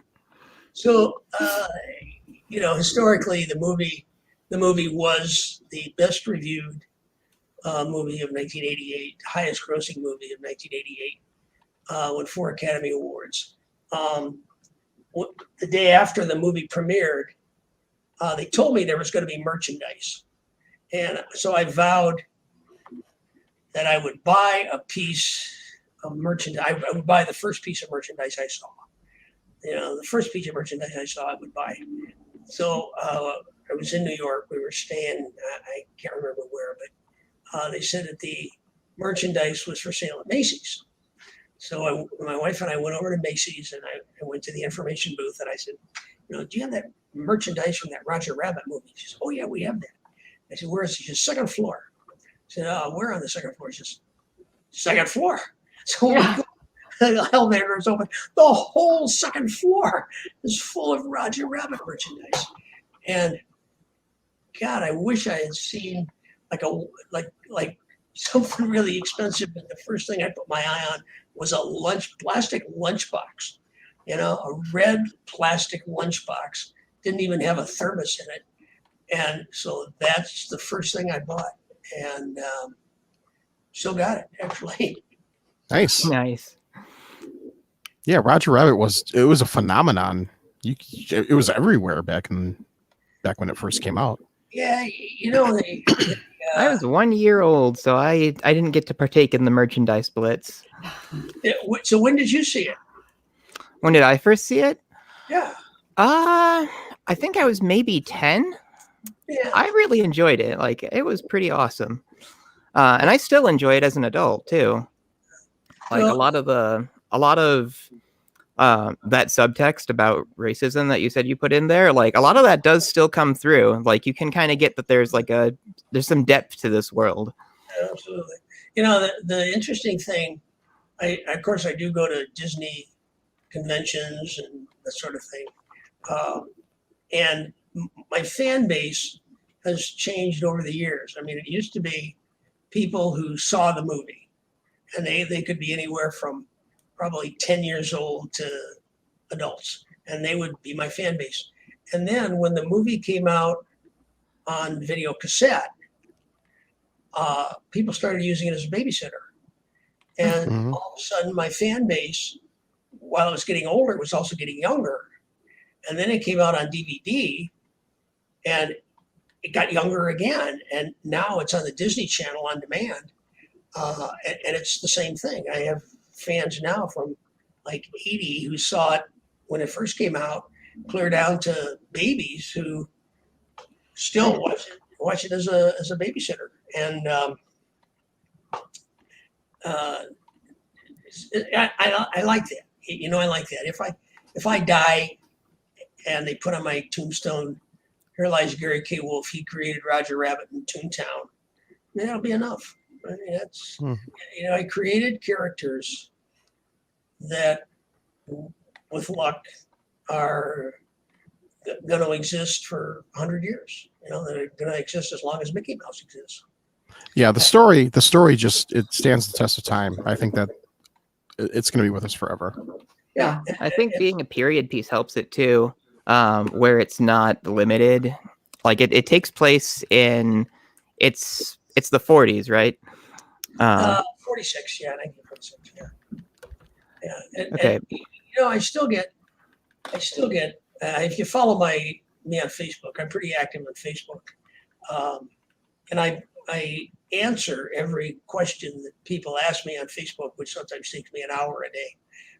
So, historically, the movie was the best reviewed movie of 1988, highest grossing movie of 1988, won 4 Academy Awards. The day after the movie premiered, they told me there was going to be merchandise. And so I vowed that I would buy a piece of merchandise. I would buy the first piece of merchandise I saw. The first piece of merchandise I saw, I would buy. So I was in New York. We were staying, I can't remember where, but they said that the merchandise was for sale at Macy's. So my wife and I went over to Macy's, and I went to the information booth, and I said, do you have that merchandise from that Roger Rabbit movie? She said, oh yeah, we have that. I said, where is it? She said, second floor. I said, oh, we're on the second floor. She says, second floor. So we go, the elevator is open. The whole second floor is full of Roger Rabbit merchandise. And God, I wish I had seen like something really expensive. But the first thing I put my eye on was a plastic lunchbox. A red plastic lunchbox. Didn't even have a thermos in it. And so that's the first thing I bought. And still got it, actually. Nice. Yeah, Roger Rabbit was a phenomenon. It was everywhere back when it first came out. Yeah, I was 1 year old, so I didn't get to partake in the merchandise blitz. So when did you see it? When did I first see it? Yeah. I think I was maybe 10. Yeah. I really enjoyed it. Like, it was pretty awesome. And I still enjoy it as an adult too. Like, a lot of that subtext about racism that you said you put in there, like a lot of that does still come through. Like, you can kind of get that there's some depth to this world. Absolutely. The interesting thing, I do go to Disney conventions and that sort of thing. And my fan base has changed over the years. I mean, it used to be people who saw the movie, and they could be anywhere from probably 10 years old to adults, and they would be my fan base. And then when the movie came out on video cassette, people started using it as a babysitter. And Mhm. all of a sudden, my fan base, while it was getting older, was also getting younger. And then it came out on DVD, and it got younger again. And now it's on the Disney Channel on demand. And it's the same thing. I have fans now from like 80 who saw it when it first came out, clear down to babies who still watch it as a babysitter. And I like that. You know, I like that. If I die and they put on my tombstone, "Here lies Gary K. Wolf. He created Roger Rabbit in Toontown," then that'll be enough. I mean, that's you know, I created characters that, with luck, are going to exist for 100 years. You know, that are going to exist as long as Mickey Mouse exists. Yeah, the story just it stands the test of time. I think that it's going to be with us forever. Yeah, I think being a period piece helps it too, where it's not limited. Like it takes place in it's the 40s, right? 46, yeah, 1946, yeah. Okay. And, you know, I still get. If you follow me on Facebook, I'm pretty active on Facebook, and I answer every question that people ask me on Facebook, which sometimes takes me an hour a day,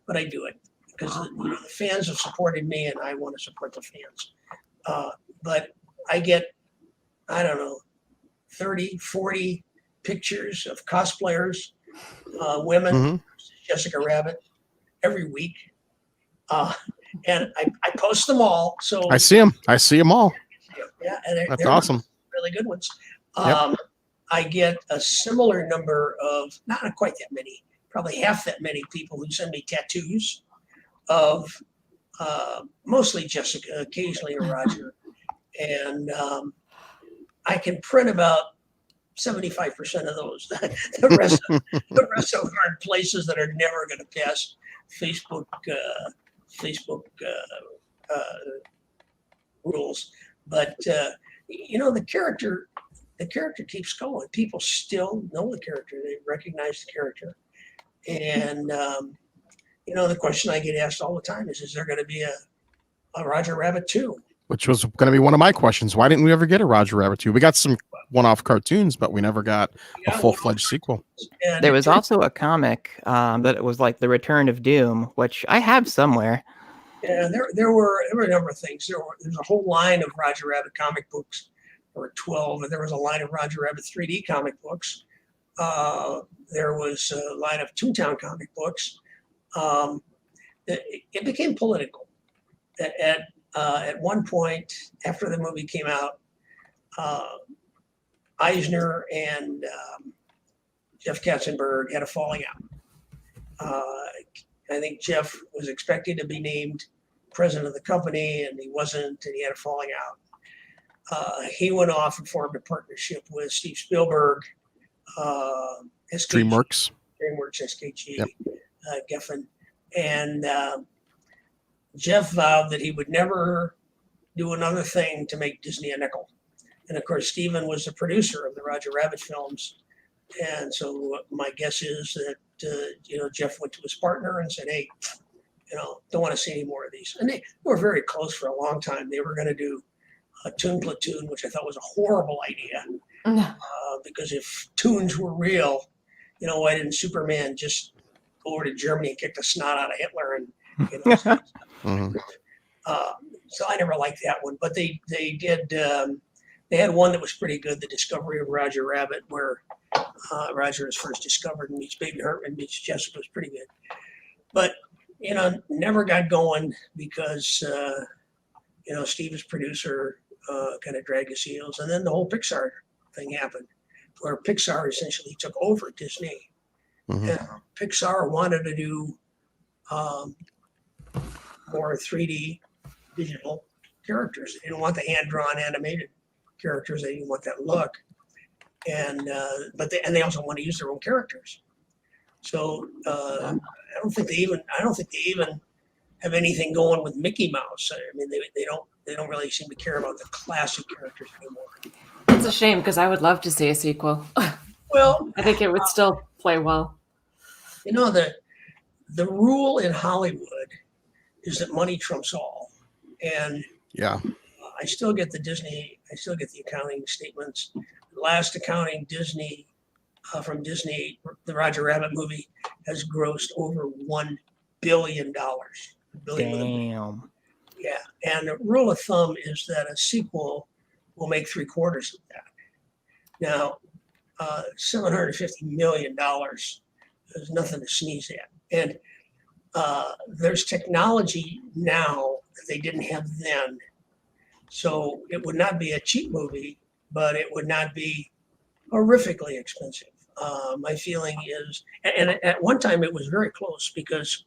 but I do it because the fans have supported me, and I want to support the fans. But I get, I don't know, 30, 40 pictures of cosplayers, women, Mhm. Jessica Rabbit, every week. And I post them all. So I see them all. yeah, and That's they're awesome. really good ones. Yep. I get a similar number of, not quite that many, probably half that many people who send me tattoos of mostly Jessica, occasionally a Roger. And I can print about 75% of those. the rest of them are in places that are never going to pass Facebook rules. But you know, the character keeps going. People still know the character. They recognize the character. And you know, the question I get asked all the time is there going to be a Roger Rabbit 2? Which was going to be one of my questions. Why didn't we ever get a Roger Rabbit 2? We got some one-off cartoons, but we never got a full-fledged sequel. And There was also a comic that it was like The Return of Doom, which I have somewhere. Yeah, there were a number of things. There's a whole line of Roger Rabbit comic books, or 12, and there was a line of Roger Rabbit 3D comic books. There was a line of Toontown comic books. It became political. At one point, after the movie came out, Eisner and Jeff Katzenberg had a falling out. I think Jeff was expected to be named president of the company, and he wasn't, and he had a falling out. He went off and formed a partnership with Steve Spielberg, SKG, DreamWorks, SKG, yep. Geffen, and Jeff vowed that he would never do another thing to make Disney a nickel. And of course, Steven was the producer of the Roger Rabbit films. And so my guess is that, you know, Jeff went to his partner and said, "Hey, you know, don't want to see any more of these." And they were very close for a long time. They were going to do a Toon Platoon, which I thought was a horrible idea. Because if Toons were real, you know, why didn't Superman just go over to Germany and kick the snot out of Hitler? And, you know, Mhm. So I never liked that one. But they did. They had one that was pretty good, The Discovery of Roger Rabbit, where Roger is first discovered and meets Baby Herman, meets Jessica. Was pretty good. But, you know, never got going because, you know, Steve as producer kind of dragged his heels. And then the whole Pixar thing happened, where Pixar essentially took over Disney. Mhm. And Pixar wanted to do more 3D digital characters. They didn't want the hand-drawn animated characters. They didn't want that look. And but they also want to use their own characters. So I don't think they even have anything going with Mickey Mouse. I mean, they don't really seem to care about the classic characters anymore. It's a shame because I would love to see a sequel. Well, I think it would still play well. you know, the rule in Hollywood is that money trumps all, and Yeah. I still get the accounting statements. The last accounting from Disney, the Roger Rabbit movie has grossed over $1 billion. Damn. Yeah, and the rule of thumb is that a sequel will make 3/4 of that. Now, $750 million is nothing to sneeze at, and there's technology now that they didn't have then. So it would not be a cheap movie, but it would not be horrifically expensive. My feeling is, and at one time it was very close because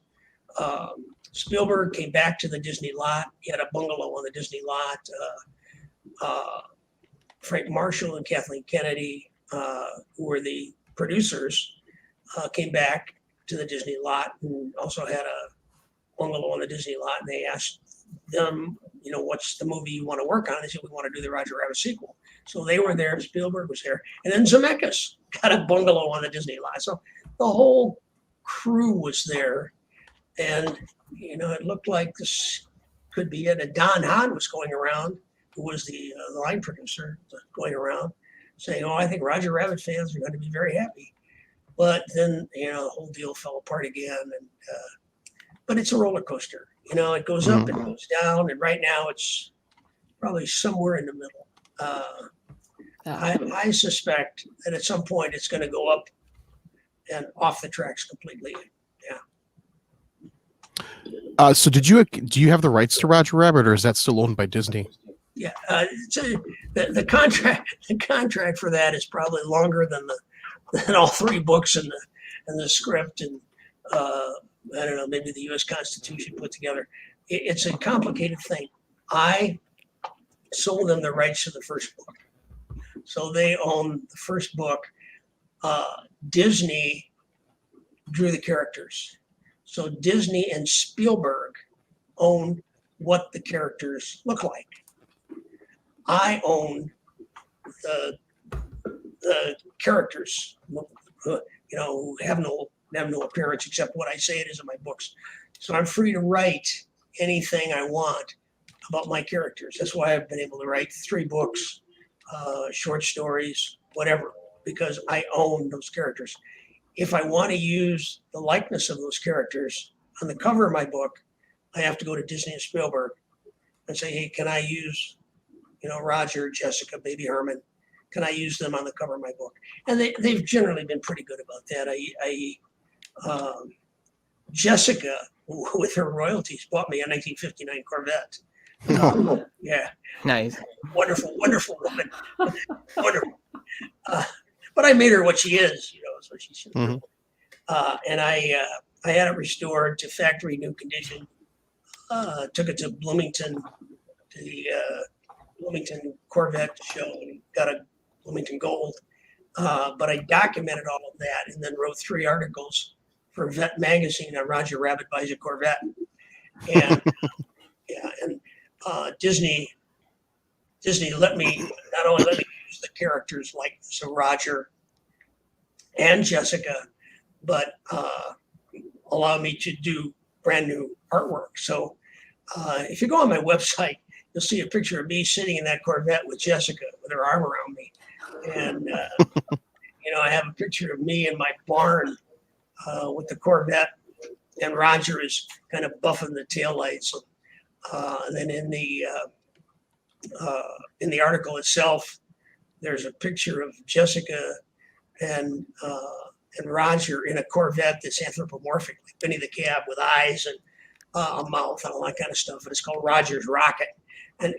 Spielberg came back to the Disney lot. He had a bungalow on the Disney lot. Frank Marshall and Kathleen Kennedy, who were the producers, came back to the Disney lot and also had a bungalow on the Disney lot. And they asked them, what's the movie you want to work on? They said, we want to do the Roger Rabbit sequel. So they were there. Spielberg was there. And then Zemeckis got a bungalow on the Disney lot. So the whole crew was there. And, it looked like this could be it. And Don Hahn was going around, who was the line producer, going around saying, I think Roger Rabbit fans are going to be very happy. But then, the whole deal fell apart again. And but it's a roller coaster. It goes up and it goes down. And right now it's probably somewhere in the middle. I suspect that at some point it's going to go up and off the tracks completely. Yeah. So do you have the rights to Roger Rabbit, or is that still owned by Disney? Yeah. The contract for that is probably longer than all 3 books and the script and I don't know, maybe the U.S. Constitution put together. It's a complicated thing. I sold them the rights to the first book. So they own the first book. Disney drew the characters. So Disney and Spielberg own what the characters look like. I own the characters, who have no appearance except what I say it is in my books. So I'm free to write anything I want about my characters. That's why I've been able to write 3 books, short stories, whatever, because I own those characters. If I want to use the likeness of those characters on the cover of my book, I have to go to Disney and Spielberg and say, hey, can I use, Roger, Jessica, Baby Herman? Can I use them on the cover of my book? And they've generally been pretty good about that. Jessica, with her royalties, bought me a 1959 Corvette. Yeah. Nice. Wonderful woman. Wonderful. But I made her what she is, so she should. And I had it restored to factory new condition. Took it to Bloomington, to the Bloomington Corvette show, and got a Bloomington Gold. But I documented all of that and then wrote 3 articles for Vet Magazine on Roger Rabbit Buys a Corvette. And Disney not only let me use the characters like so Roger and Jessica, but allow me to do brand new artwork. So if you go on my website, you'll see a picture of me sitting in that Corvette with Jessica with her arm around me. And, I have a picture of me in my barn with the Corvette, and Roger is kind of buffing the taillights. And then in the article itself, there's a picture of Jessica and Roger in a Corvette that's anthropomorphic, like Benny the Cab, with eyes and a mouth and all that kind of stuff. And it's called Roger's Rocket. And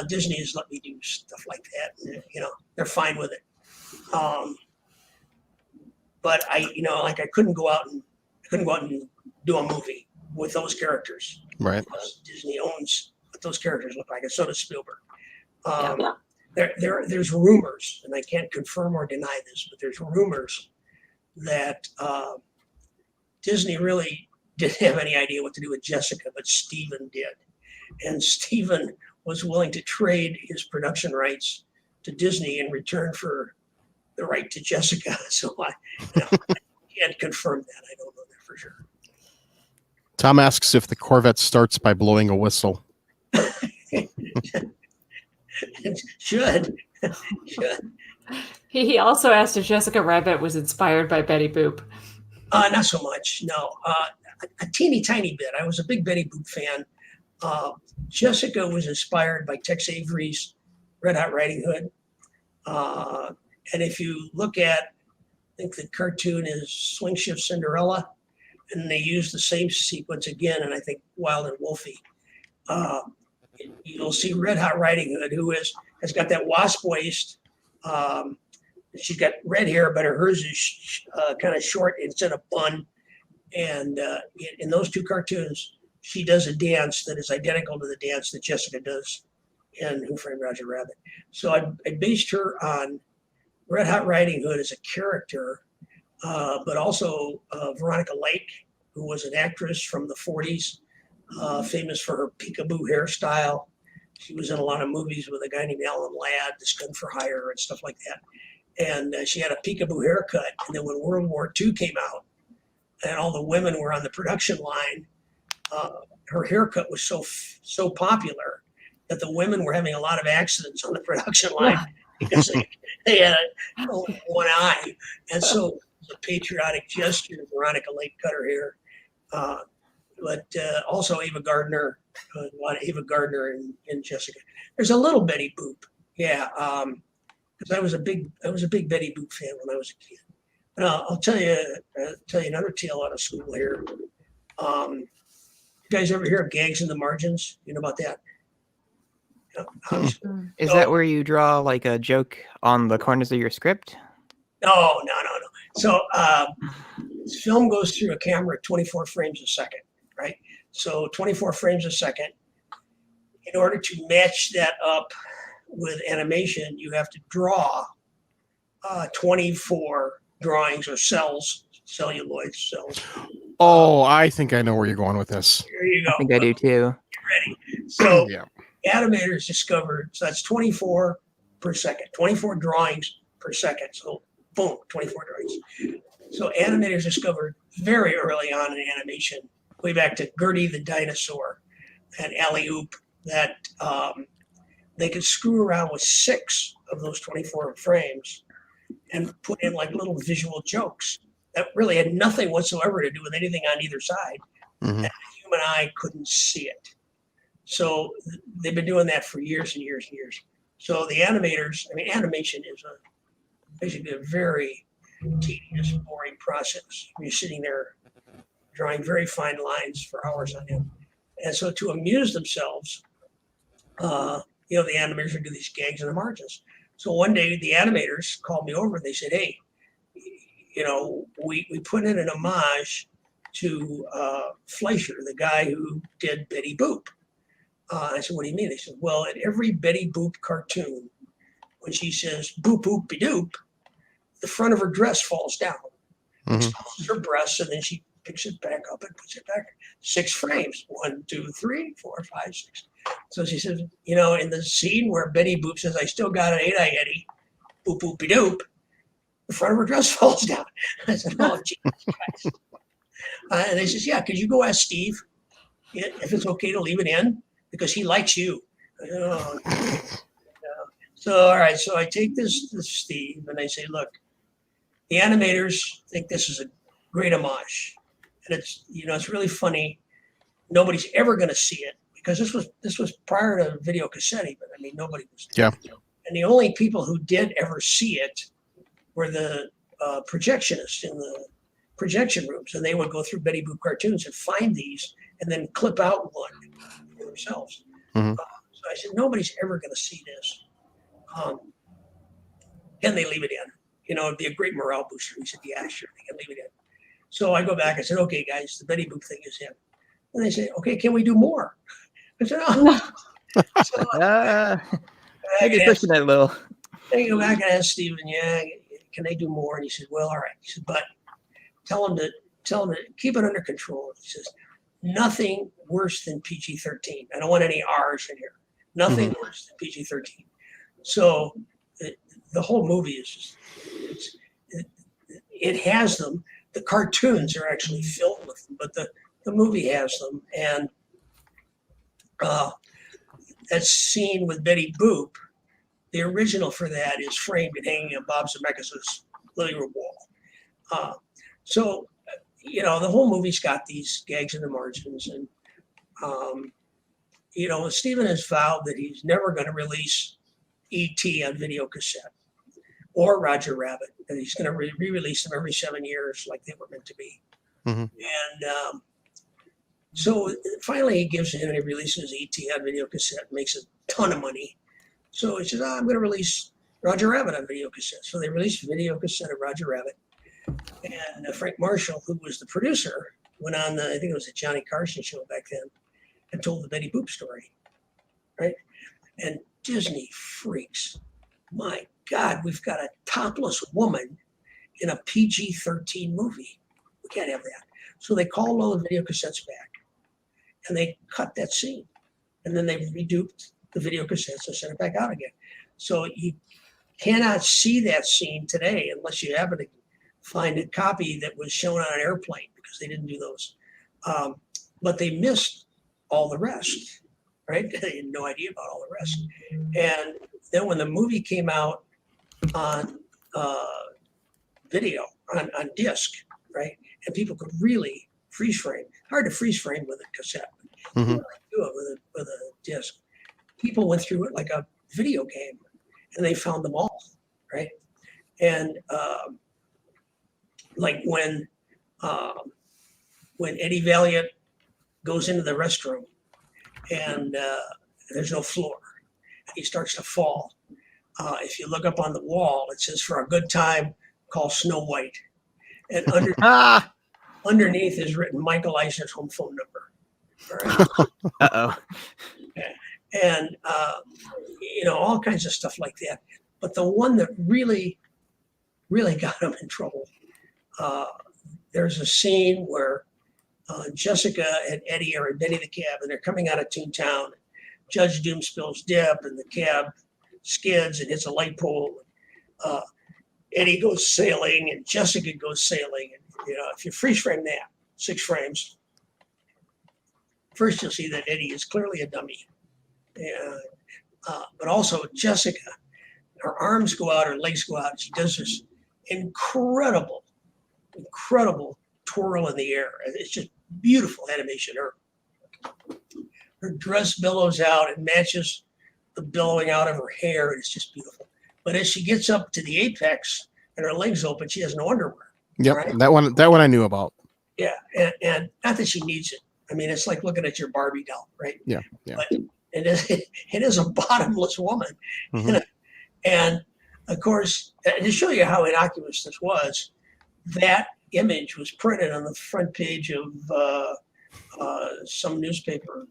Disney has let me do stuff like that. And, they're fine with it. But I couldn't go out and do a movie with those characters. Right. Disney owns what those characters look like, and so does Spielberg. There's rumors, and I can't confirm or deny this, but there's rumors that Disney really didn't have any idea what to do with Jessica, but Steven did. And Steven was willing to trade his production rights to Disney in return for the right to Jessica. So I can't confirm that. I don't know that for sure. Tom asks if the Corvette starts by blowing a whistle. Should. He also asked if Jessica Rabbit was inspired by Betty Boop. Not so much, no. A teeny tiny bit. I was a big Betty Boop fan. Jessica was inspired by Tex Avery's Red Hot Riding Hood. And if you look at, I think the cartoon is Swing Shift Cinderella, and they use the same sequence again, and I think Wild and Wolfie. You'll see Red Hot Riding Hood, who has got that wasp waist. She's got red hair, but hers is kind of short instead of bun. And in those two cartoons, she does a dance that is identical to the dance that Jessica does in Who Framed Roger Rabbit. So I based her on Red Hot Riding Hood as a character, but also Veronica Lake, who was an actress from the 40s, famous for her peekaboo hairstyle. She was in a lot of movies with a guy named Alan Ladd, This Gun for Hire, and stuff like that. And she had a peekaboo haircut. And then when World War II came out and all the women were on the production line, her haircut was so popular that the women were having a lot of accidents on the production line because they had one eye. And so it was a patriotic gesture. Veronica Lake cut her hair. But also Ava Gardner, a lot of Ava Gardner in Jessica. There's a little Betty Boop, yeah, because I was a big Betty Boop fan when I was a kid. But I'll tell you another tale out of school here. You guys ever hear of gags in the margins? You know about that? Is that where you draw like a joke on the corners of your script? No. So this film goes through a camera at 24 frames a second, right? So 24 frames a second. In order to match that up with animation, you have to draw 24 drawings or cells, celluloid cells. Oh, I think I know where you're going with this. There you go. I think I do too. Get ready. So Yeah. animators discovered, so that's 24 per second, 24 drawings per second. So boom, 24 drawings. So animators discovered very early on in animation, way back to Gertie the dinosaur and Alley Oop, that they could screw around with 6 of those 24 frames and put in like little visual jokes that really had nothing whatsoever to do with anything on either side. Mhm. And the human eye couldn't see it. So they've been doing that for years and years and years. So the animators, I mean, animation is basically a very tedious, boring process. You're sitting there drawing very fine lines for hours on end. And so to amuse themselves, the animators would do these gags in the margins. So one day the animators called me over and they said, hey, we put in an homage to Fleischer, the guy who did Betty Boop. I said, what do you mean? They said, well, in every Betty Boop cartoon, when she says boop, boop, be doop, the front of her dress falls down, exposes her breasts, and then she picks it back up and puts it back 6 frames. 1, 2, 3, 4, 5, 6. So she says, in the scene where Betty Boop says, I still got an 8-eye Eddie, boop, boop, be doop, the front of her dress falls down. I said, oh, Jesus Christ. And they says, yeah, could you go ask Steve if it's okay to leave it in? Because he likes you. So, all right, so I take this to Steve and I say, look, the animators think this is a great homage. And it's really funny. Nobody's ever going to see it because this was prior to video cassette, but I mean, nobody was. Yeah. And the only people who did ever see it were the projectionists in the projection rooms. And they would go through Betty Boop cartoons and find these and then clip out one for themselves. Mhm. So I said, nobody's ever going to see this. Can they leave it in? It'd be a great morale booster. He said, yeah, sure, they can leave it in. So I go back. I said, okay, guys, the Betty Boop thing is in. And they say, okay, can we do more? I said, oh. So Maybe pushing that a little. I go back and ask Steven, yeah, can they do more? And he said, well, all right. He said, but tell them that tell him to keep it under control. He says, nothing worse than PG-13. I don't want any R's in here. Nothing worse than PG-13. So the whole movie is just, it has them. The cartoons are actually filled with them, but the movie has them. And that scene with Betty Boop, the original for that is framed and hanging on Bob Zemeckis' living room wall. So, you know, the whole movie's got these gags in the margins. And, you know, Steven has vowed that he's never going to release E.T. on video cassette or Roger Rabbit, and he's going to re-release them every 7 years like they were meant to be. And so finally he gives in and he releases E.T. on video cassette, makes a ton of money. So he says, I'm going to release Roger Rabbit on video cassette. So they released a video cassette of Roger Rabbit. And Frank Marshall, who was the producer, went on I think it was the Johnny Carson show back then, and told the Betty Boop story, right? And Disney freaks. My God, we've got a topless woman in a PG-13 movie. We can't have that. So they called all the video cassettes back, and they cut that scene. And then they reduped the video cassettes and sent it back out again. So you cannot see that scene today unless you happen to find a copy that was shown on an airplane, because they didn't do those. But they missed all the rest, right? They had no idea about all the rest. And then when the movie came out on video, on disc, right? And people could really freeze frame. Hard to freeze frame with a cassette. You know, do it with a disc. People went through it like a video game, and they found them all, right? And like when Eddie Valiant goes into the restroom and there's no floor, he starts to fall. If you look up on the wall, it says, "For a good time, call Snow White," and underneath is written Michael Eisner's home phone number. All right? And you know, all kinds of stuff like that. But the one that really got him in trouble, there's a scene where Jessica and Eddie are in Benny the Cab, and they're coming out of Toontown. Judge Doom spills dip, and the cab skids and hits a light pole. Eddie goes sailing, and Jessica goes sailing. And you know, if you freeze frame that, 6 frames, first you'll see that Eddie is clearly a dummy. But also Jessica, her arms go out, her legs go out, and she does this incredible twirl in the air. It's just beautiful animation. Her dress billows out and matches the billowing out of her hair, and it's just beautiful. But as she gets up to the apex and her legs open, she has no underwear. Yep, right? that one I knew about. Yeah, and not that she needs it. I mean, it's like looking at your Barbie doll, right? Yeah. But it is a bottomless woman. And of course, to show you how innocuous this was, that image was printed on the front page of some newspaper,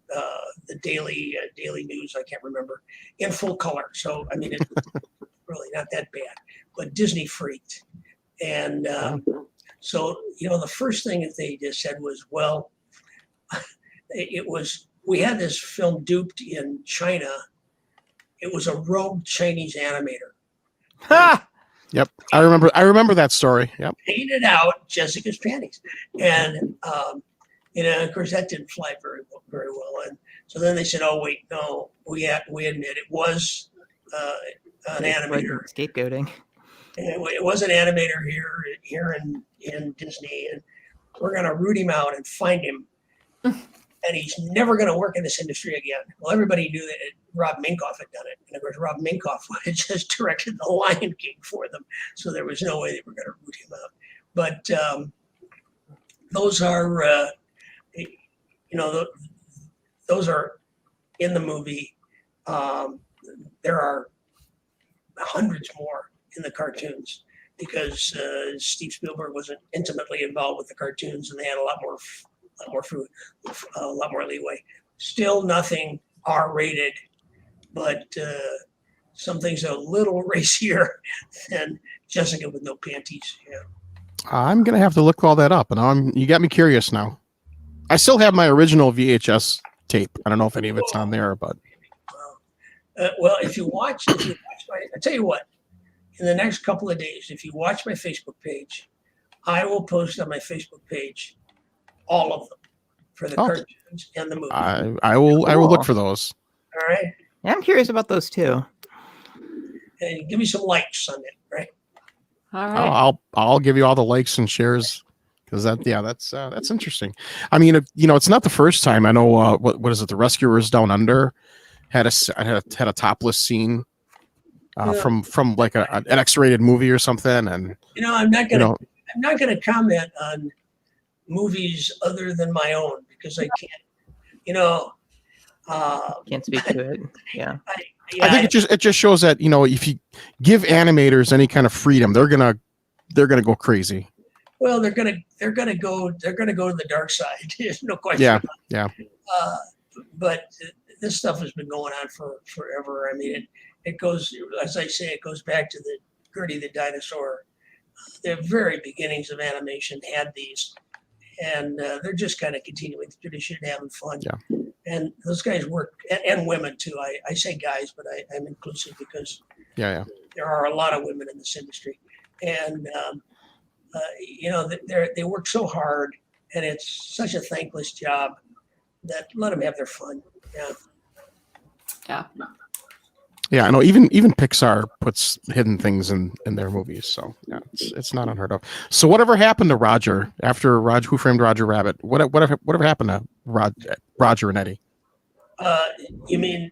the Daily News, I can't remember, in full color. So, I mean, it's really not that bad. But Disney freaked. And so, you know, the first thing that they just said was, well, we had this film duped in China. It was a rogue Chinese animator. Yep, I remember that story. Yep, painted out Jessica's panties, and you know, of course, that didn't fly very well. And so then they said, "Oh wait, no, we admit it was an animator Scapegoating. It was an animator here in Disney, and we're gonna root him out and find him." And he's never going to work in this industry again. Well, everybody knew that Rob Minkoff had done it. And of course, Rob Minkoff had just directed The Lion King for them. So there was no way they were going to root him out. But those are, you know, those are in the movie. There are hundreds more in the cartoons because Steve Spielberg wasn't intimately involved with the cartoons, and they had a lot more food, a lot more leeway. Still nothing R-rated, but some things are a little racier than Jessica with no panties. Yeah. I'm gonna have to look all that up, and you got me curious now. I still have my original VHS tape. I don't know if any of it's on there, but Well, if you watch I tell you what, in the next couple of days, if you watch my Facebook page, I will post on my Facebook page all of them for the cartoons and the movies. I will look Cool. for those. All right, Yeah, I'm curious about those too. and give me some likes on it, right? All right. I'll give you all the likes and shares because that's interesting. I mean, it's not the first time. I know what is it? The Rescuers Down Under had a topless scene from like an X-rated movie or something, and I'm not gonna comment on movies other than my own because I can't. Can't speak to it. Yeah. I think it just shows that if you give animators any kind of freedom, they're gonna go crazy. Well, they're gonna go to the dark side. There's no question. Yeah. But this stuff has been going on for forever. I mean, it goes, as I say, it goes back to the Gertie the dinosaur. The very beginnings of animation had these, and they're just kind of continuing the tradition, having fun. Yeah. And those guys work, and women too. I say guys, but I'm inclusive because Yeah. there are a lot of women in this industry, and they work so hard, and it's such a thankless job that let them have their fun. Yeah. Yeah. Yeah, I know. Even Pixar puts hidden things in their movies, so yeah, it's not unheard of. So whatever happened to Roger after Who Framed Roger Rabbit? Whatever happened to Roger and Eddie? You mean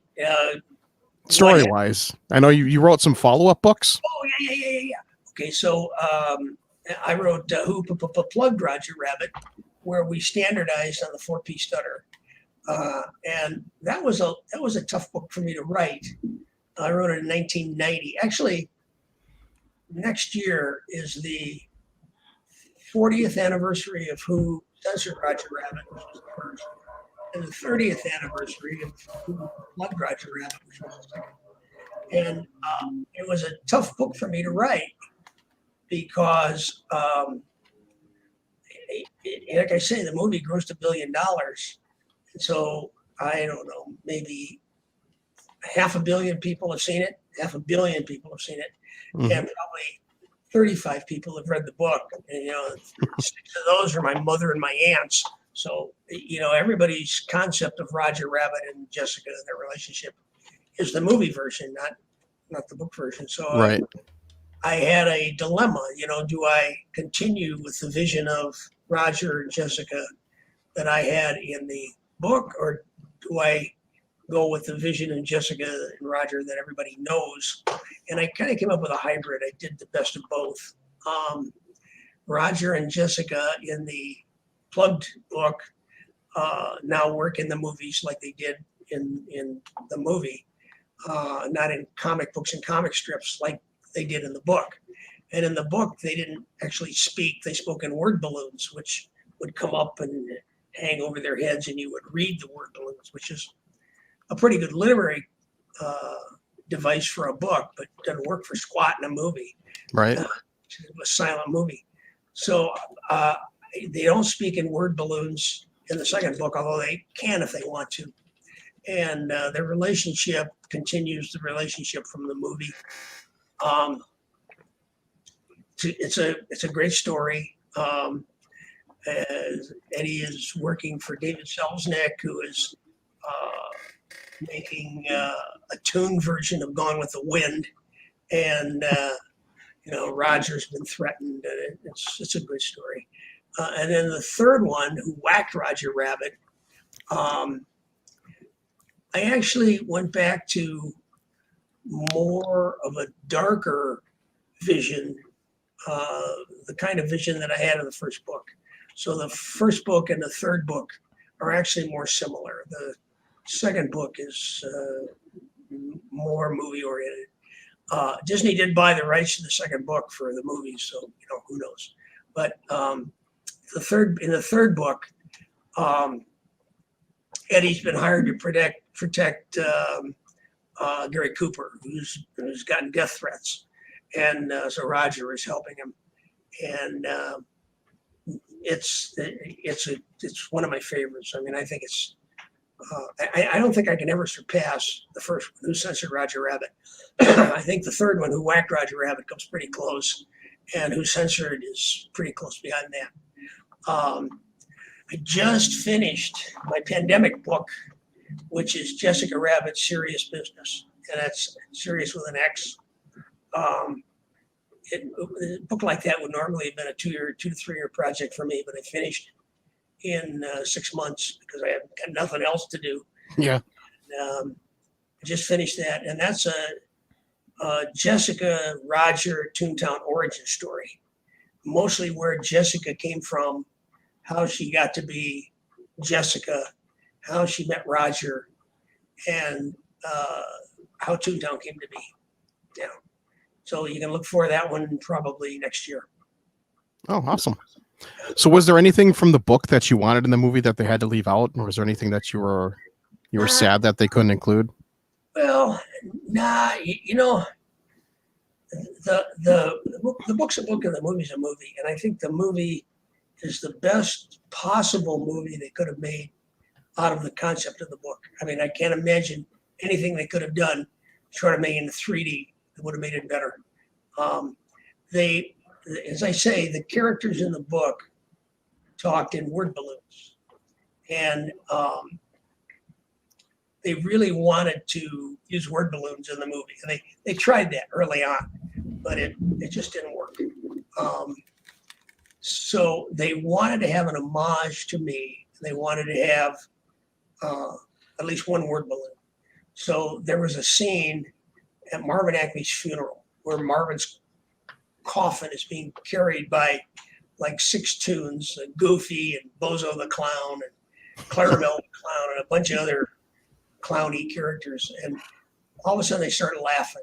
Story wise, I know you wrote some follow-up books. Oh yeah. Okay, so I wrote Who Plugged Roger Rabbit, where we standardized on the 4-piece stutter, and that was a tough book for me to write. I wrote it in 1990. Actually, next year is the 40th anniversary of Who Censored Roger Rabbit, which was the first, and the 30th anniversary of Who Plugged Roger Rabbit, which was the second. And it was a tough book for me to write because, like I say, the movie grossed $1 billion. And so I don't know, maybe 500 million people have seen it. 500 million people have seen it, and probably 35 people have read the book. And 6 of those are my mother and my aunts. So everybody's concept of Roger Rabbit and Jessica and their relationship is the movie version, not the book version. So Right. I had a dilemma. Do I continue with the vision of Roger and Jessica that I had in the book, or do I go with the vision and Jessica and Roger that everybody knows? And I kind of came up with a hybrid. I did the best of both. Roger and Jessica in the Plugged book now work in the movies like they did in the movie, not in comic books and comic strips like they did in the book. And in the book, they didn't actually speak. They spoke in word balloons, which would come up and hang over their heads, and you would read the word balloons, which is a pretty good literary device for a book, but doesn't work for squat in a movie. Right. It's a silent movie. So they don't speak in word balloons in the second book, although they can if they want to. And their relationship continues the relationship from the movie. It's a great story. Eddie is working for David Selznick, who is making a tuned version of Gone with the Wind, and Roger's been threatened. It's a good story. And then the third one, Who Whacked Roger Rabbit, I actually went back to more of a darker vision, the kind of vision that I had in the first book. So the first book and the third book are actually more similar. The second book is more movie oriented. Disney did buy the rights to the second book for the movie, so who knows. But in the third book, Eddie's been hired to protect Gary Cooper, who's gotten death threats, and so Roger is helping him. and it's one of my favorites. I mean, I think it's. I don't think I can ever surpass the first one, Who Censored Roger Rabbit. I think the third one, Who Whacked Roger Rabbit, comes pretty close, and Who Censored is pretty close behind that. I just finished my pandemic book, which is Jessica Rabbit's Serious Business, and that's serious with an X. A book like that would normally have been a 2 to 3 year project for me, but I finished in 6 months because I had got nothing else to do. Yeah. I just finished that, and that's a Jessica Roger Toontown origin story, mostly where Jessica came from, how she got to be Jessica, how she met Roger, and how Toontown came to be. Yeah. So you can look for that one probably next year. Oh, awesome. So was there anything from the book that you wanted in the movie that they had to leave out, or was there anything that you were sad that they couldn't include? Well, nah, you know, the book's a book and the movie's a movie, and I think the movie is the best possible movie they could have made out of the concept of the book. I mean, I can't imagine anything they could have done short of making it 3D that would have made it better. As I say, the characters in the book talked in word balloons, and they really wanted to use word balloons in the movie. And they tried that early on, but it just didn't work. So they wanted to have an homage to me. They wanted to have at least one word balloon. So there was a scene at Marvin Acme's funeral where Marvin's coffin is being carried by like 6 tunes, Goofy and Bozo the Clown and Clarabelle the Clown and a bunch of other clowny characters. And all of a sudden they start laughing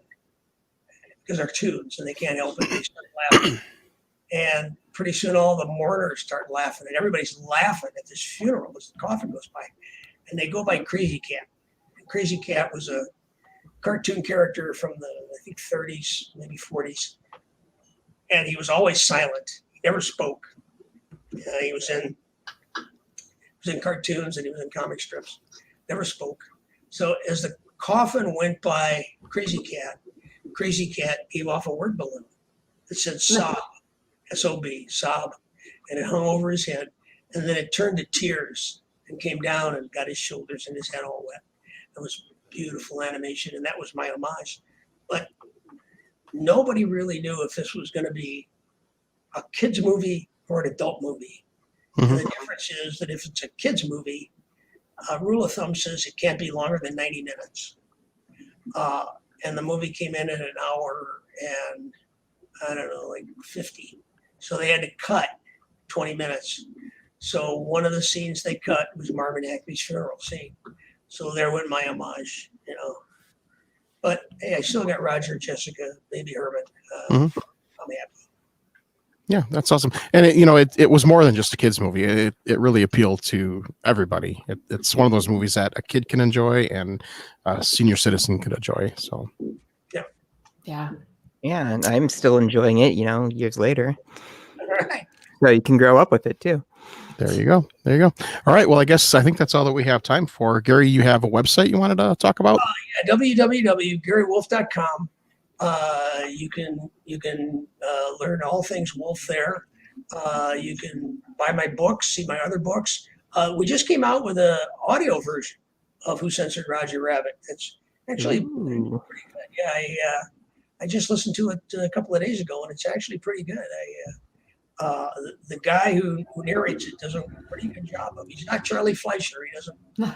because they're tunes and they can't help it. They start laughing. And pretty soon all the mourners start laughing and everybody's laughing at this funeral as the coffin goes by. And they go by Crazy Cat. And Crazy Cat was a cartoon character from the, I think, 30s, maybe 40s. And he was always silent. He never spoke. He was in cartoons and he was in comic strips. Never spoke. So as the coffin went by Crazy Cat gave off a word balloon that said sob, S-O-B, sob, and it hung over his head. And then it turned to tears and came down and got his shoulders and his head all wet. It was beautiful animation, and that was my homage. But nobody really knew if this was going to be a kid's movie or an adult movie. Mm-hmm. And the difference is that if it's a kid's movie, rule of thumb says it can't be longer than 90 minutes. And the movie came in at an hour and, I don't know, like 50. So they had to cut 20 minutes. So one of the scenes they cut was Marvin Acme's funeral scene. So there went my homage, you know. But hey, I still got Roger, Jessica, Baby Herman. I'm happy. Yeah, that's awesome. And it was more than just a kid's movie. It really appealed to everybody. It's one of those movies that a kid can enjoy and a senior citizen could enjoy. So Yeah. Yeah, and I'm still enjoying it, years later. All right. So you can grow up with it too. there you go. All right. Well, I think that's all that we have time for. Gary, you have a website you wanted to talk about? www.garywolf.com. You can learn all things wolf there. You can buy my books, see my other books. We just came out with an audio version of Who Censored Roger Rabbit. It's actually pretty good. Yeah, I just listened to it a couple of days ago, and it's actually pretty good. The guy who narrates it does a pretty good job of it. He's not Charlie Fleischer. He doesn't do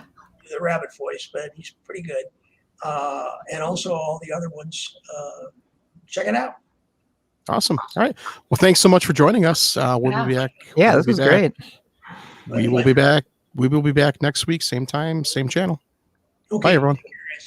the rabbit voice, but he's pretty good. And also all the other ones. Check it out. Awesome. All right. Well, thanks so much for joining us. We'll be back. Yeah, this was great. We will be back. We will be back next week, same time, same channel. Okay. Bye, everyone.